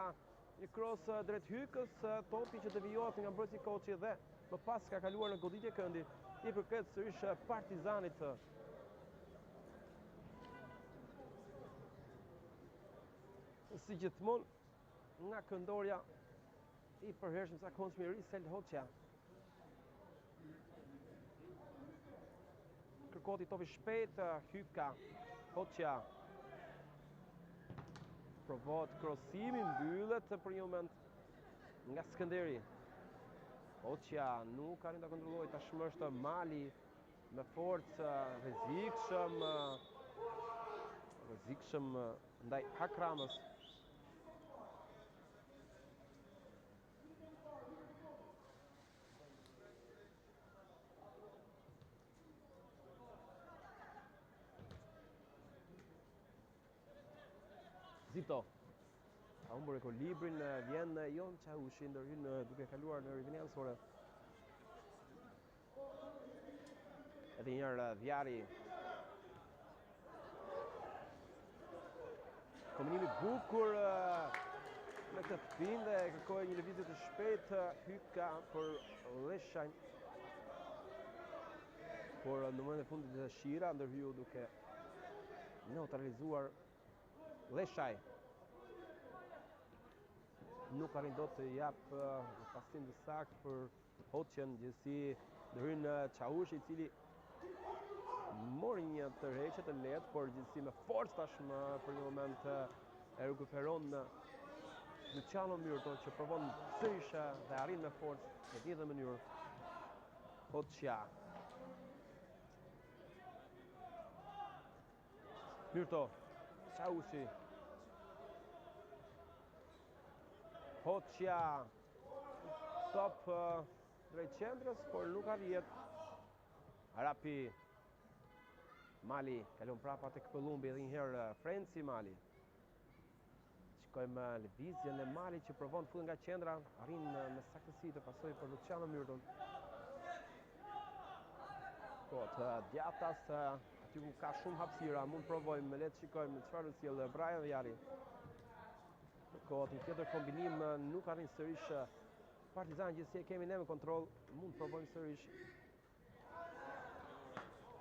një cross drejt Hykës, topi që devijohet nga mbrojtësi Koçi dhe më pas ka kaluar në goditje këndi, i përket sërish Partizanit. Si gjithmonë nga këndorja i përhershëm zakonshëm i Risel Hoxha. Kërkoti topi shpejt, Hyka, Hoxha. Provohet krosimi, mbyllet për një moment nga Skënderi. Hoxha nuk arrin ta kontrollojë, tashmë është Mali me forcë, rrezikshëm ndaj Hakramës. Zito. Ka humbur ekuilibrin, vjen Jon Çaushi ndërhyn duke kaluar në rrjedhin anësore. Edhe një herë Vjari. Kombinimi bukur me këtë pinde, kërkoi një lëvizje të shpejtë Hyka për Leshajn. Por në momentin e fundit Shira ndërhyu duke neutralizuar Leshaj. Nuk arrin dot të jap pasim të saktë për Hoxhën, gjithsesi ndërhyn Çaushi, i cili mori një tërheqje të lehtë, por gjithsesi me forcë tashmë për një moment e rekuperon Luciano Myrto, që provon sërish dhe arrin me forcë në të njëjtën mënyrë. Hoxha. Myrto, Çaushi. Hoxha. Top drejt qendrës, por nuk arrihet. Arapi. Mali kalon prapa tek Pëllumbi edhe një herë Frenci Mali. Shikojmë lëvizjen e Mali që provon të futet nga qendra, arrin me saktësi të pasojë për Luciano Myrton. Djatas aty ku ka shumë hapësira, mund provojmë, le të shikojmë çfarë sjell Brian Vjari. Një tjetër kombinim nuk arrin sërish Partizani, gjithsesi e kemi ne me kontroll, mund provojmë sërish.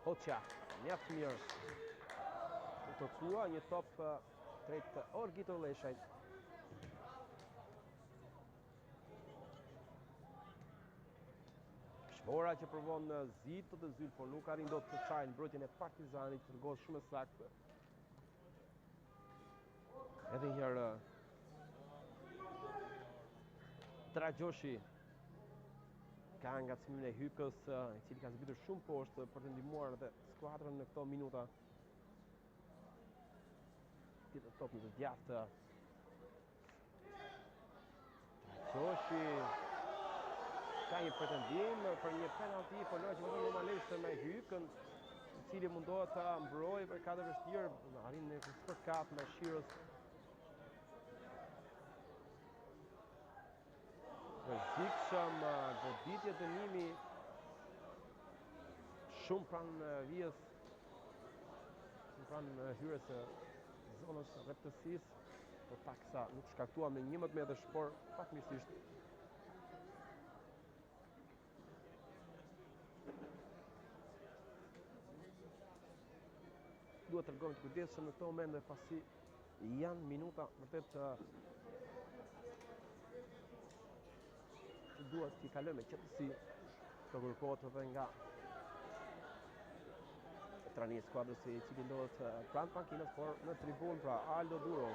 Hoxha, mjaft mirë. U kërkua një top drejt Orgito Leshajt. Shvora që provon Zito të zyl, por nuk arrin dot të çajë mbrojtjen e Partizanit, tërgohet shumë e saktë. Edhe një herë Tragjoshi ka ngacmimin e Hykës, i cili ka zbritur shumë poshtë për të ndihmuar edhe skuadrën në këto minuta. Tjetër top në të djathtë. Tragjoshi ka një pretendim për një penalti, por që vetëm normalisht me Hykën, i cili mundohet ta mbrojë për katër vështirë, arrin në spërkat me Shirës. Rrezikshëm, goditje dënimi shumë pranë vijës, pranë hyrjes së zonës rreptësisë, por paksa nuk shkaktua me 11 metrash, por fatmirësisht duhet të rregohet kujdesshëm në këto momente, pasi janë minuta vërtet që duhet t'i kalojmë me qetësi. Të kërkohet edhe nga trani i skuadrës, i cili ndodhet pranë pankinës, por në tribunë, pra Aldo Duro.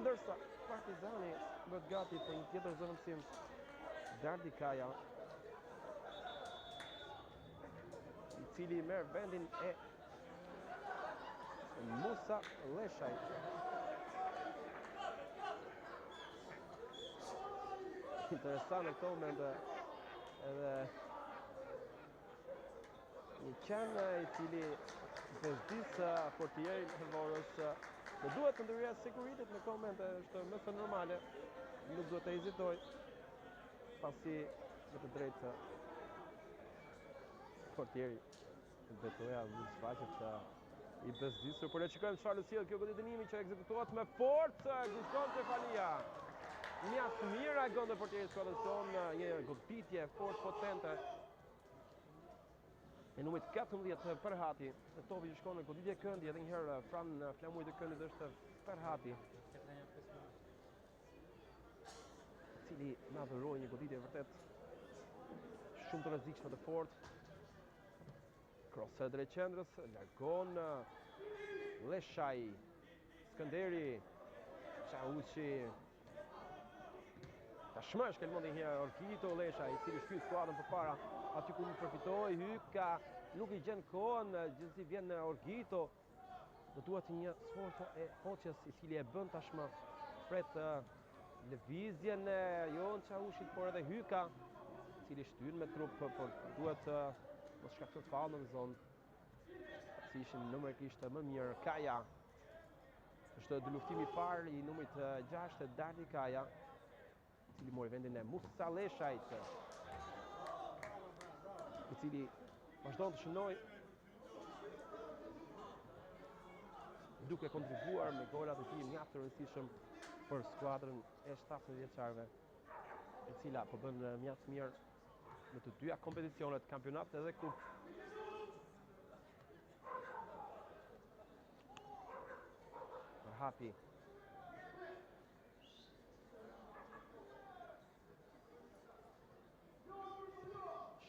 Ndërsa Partizani bëhet gati për një tjetër zëvendësim, Dardi Kaja, i cili merr vendin e Musa Leshaj. Interesant në këto moment edhe një qenë i cili bezdis portierin Helvorës. Në duhet të ndërhyjë sekuritet në këto moment, është më së normale, nuk duhet të hezitoj, pasi në të drejtë portieri betoja në shfaqet i bezdisur. Por le të shikojmë çfarë sjell kjo goditje dënimi që ekzekutohet me forcë, Guston Cefalia. Mjaft mirë reagon dhe portieri i skuadrës tonë, një goditje fort potente e numrit 14 Ferhati. Në topi që shkon në goditje këndi, edhe një herë pranë flamujit të këndit është Ferhati. cili na dhuroi një goditje vërtet shumë të rrezikshme të fortë. Cross e drejt qendrës, largon Leshaj, Skënderi, Çauçi. Tashmë është kelmondi një Orkito Leshaj, i cili shkyn skuadrën përpara, aty ku përfitoi Hyka, nuk i gjen kohën, gjithsesi vjen Orkito. Do duhet një sforzo e Hoxhës, i cili e bën tashmë pret lëvizjen e Jon Çauçit, por edhe Hyka, i cili shtyn me trup, por duhet mos shkaktoj faull në zonë. Si ishin numerikisht më mirë. Kaja është dy luftimi i parë i numrit 6 Dardi Kaja, i cili mori vendin e Musa Leshajt, i cili vazhdon të shënoj duke kontribuar me golat e tij mjaft të rëndësishëm për skuadrën e 17 vjeçarëve, e cila po bën mjaft mirë në të dyja kompeticionet, kampionat edhe kup. Hapi.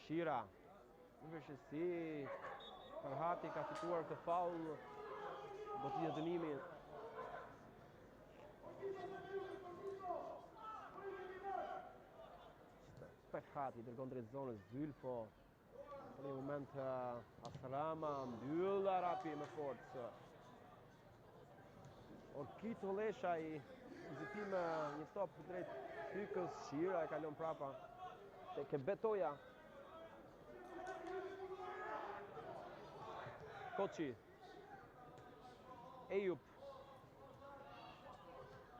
Shira. Në vështirësi, Farhati ka fituar këtë faull, goditje dënimi. Farhati dërgon drejt zonës Zylfo. Për një moment Asrama mbyll Arapi me forcë. Orkito Leshaj, nxitim një top drejt Hykës, Shira e kalon prapa tek Betoja. Koçi, Ejup,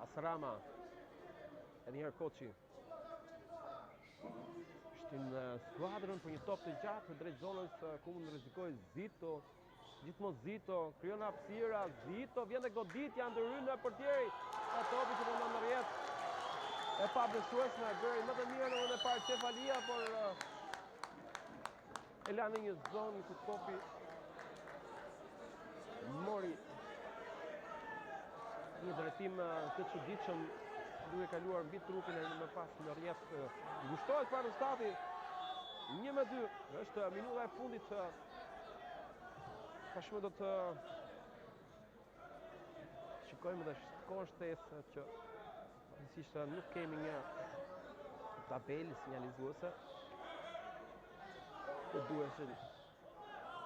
Asrama, edhe njëherë Koçi. Shtyn skuadrën për një top të gjatë drejt zonës ku mund rrezikojë Zito. Gjithmonë Zito, krijon hapësira, Zito vjen dhe goditja ndërhyn në portieri e topi që vendon në rrjet. E pabesueshme, bëri më të mirë në vendin e parë Cefalia, por e la në një zonë ku topi mori një drejtim të çuditshëm, duke kaluar mbi trupin e më pas në rrjet. Ngushtohet para rezultati 1-2. Është minuta e fundit. Tashmë do të shikojmë dhe shkon shtesë që rëndësisht nuk kemi një tabelë sinjalizuese. Do duhet që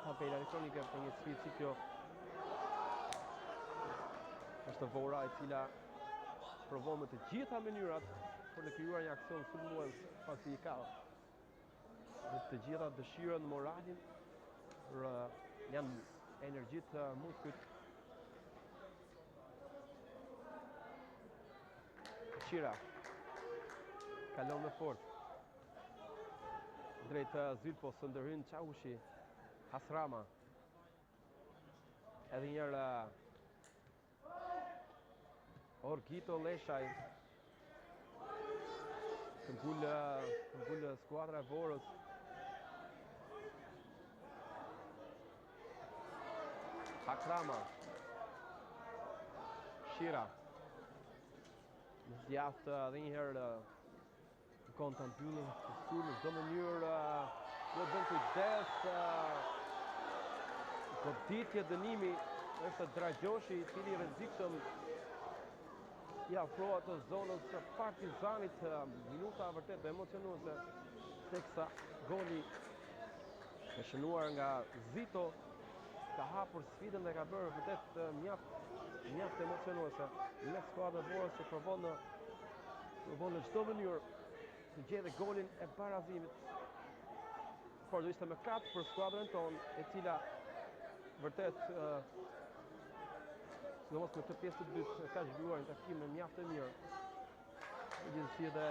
tabela elektronike për një sfidë si kjo është Vora, e cila provon me të gjitha mënyrat për të krijuar një aksion sulmues falsifikal. Dhe të gjitha dëshirën, moralin, për janë energjitë muskujt. Shira kalon me fort drejt Zylfo, së ndërhyn Çauçi, Asrama. Edhe njërë Orkito Leshaj. Të ngull skuadra e Vorës. Akrama, Shira, zjaft edhe njëherë në konë të mbyllën të surë në çdo mënyrë, do bën kujdes, goditje dënimi është Dragjoshi, i cili rrezikshëm i afrohet të zonës së Partizanit, minuta vërtet emocionuese, teksa goli e shënuar nga Zito ka hapur sfidën dhe ka bërë vërtet mjaft emocionuese me skuadrën e Vorës, që provon në çdo mënyrë të gjejë golin e barazimit. Por do ishte mëkat për skuadrën tonë, e cila vërtet sidomos në këtë pjesë të dytë ka zhvilluar një takim mjaft të mirë. Gjithsesi edhe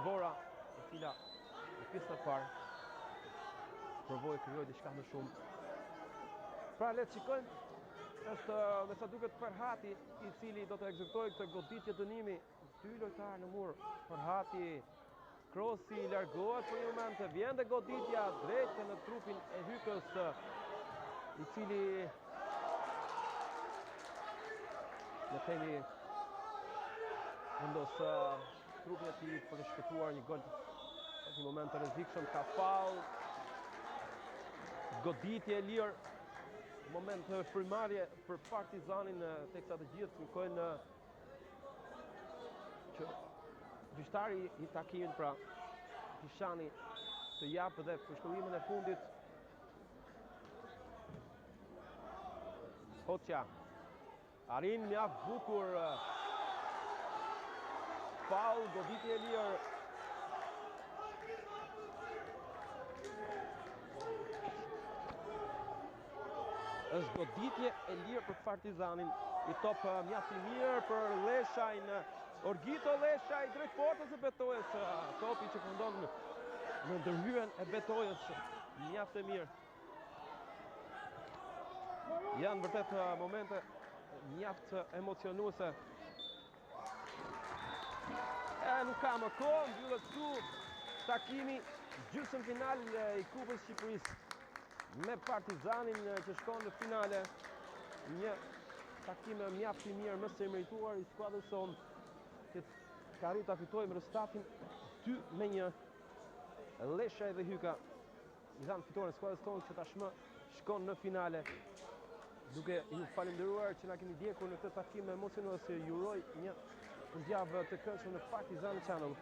Vora, e cila në pjesën e parë provoi krijoi diçka më shumë. Pra le të shikojmë, është me sa duket Farhati i cili do të ekzekutojë këtë goditje dënimi. 2 lojtarë në mur. Farhati, krosi largohet për një moment, vjen dhe goditja drejt në trupin e Hykës, i cili në themi Fernandos, trupin e tij për të shpëtuar një gol. Në një moment të rrezikshëm ka faull. Goditje e lirë. Moment frymarrje për Partizanin, teksa të gjithë kërkojnë që gjyqtari i takimit, pra Kishani, të japë dhe përshkëllimin e fundit. Hoxha arrin mjaft bukur, faull, goditje e lirë. Është goditje e lirë për Partizanin. I top mjaft i mirë për Leshajn. Orgito Leshaj drejt portës së Betojës. Topi që fundon në ndërhyrjen e Betojës. Mjaft e mirë. Janë vërtet momente mjaft emocionuese. Nuk ka më kohë, mbyllet këtu takimi gjysmëfinal i Kupës Shqipërisë me Partizanin që shkon në finale. Një takim mjaft i mirë, më së merituar i skuadrës sonë, që ka arritur ta fitojë me rezultatin 2-1. Leshaj dhe Hyka i dhanë fitoren skuadrës tonë që tashmë shkon në finale. Duke ju falenderuar që na keni ndjekur në këtë takim emocionues, ju uroj një fundjavë të këndshme në Partizan Channel.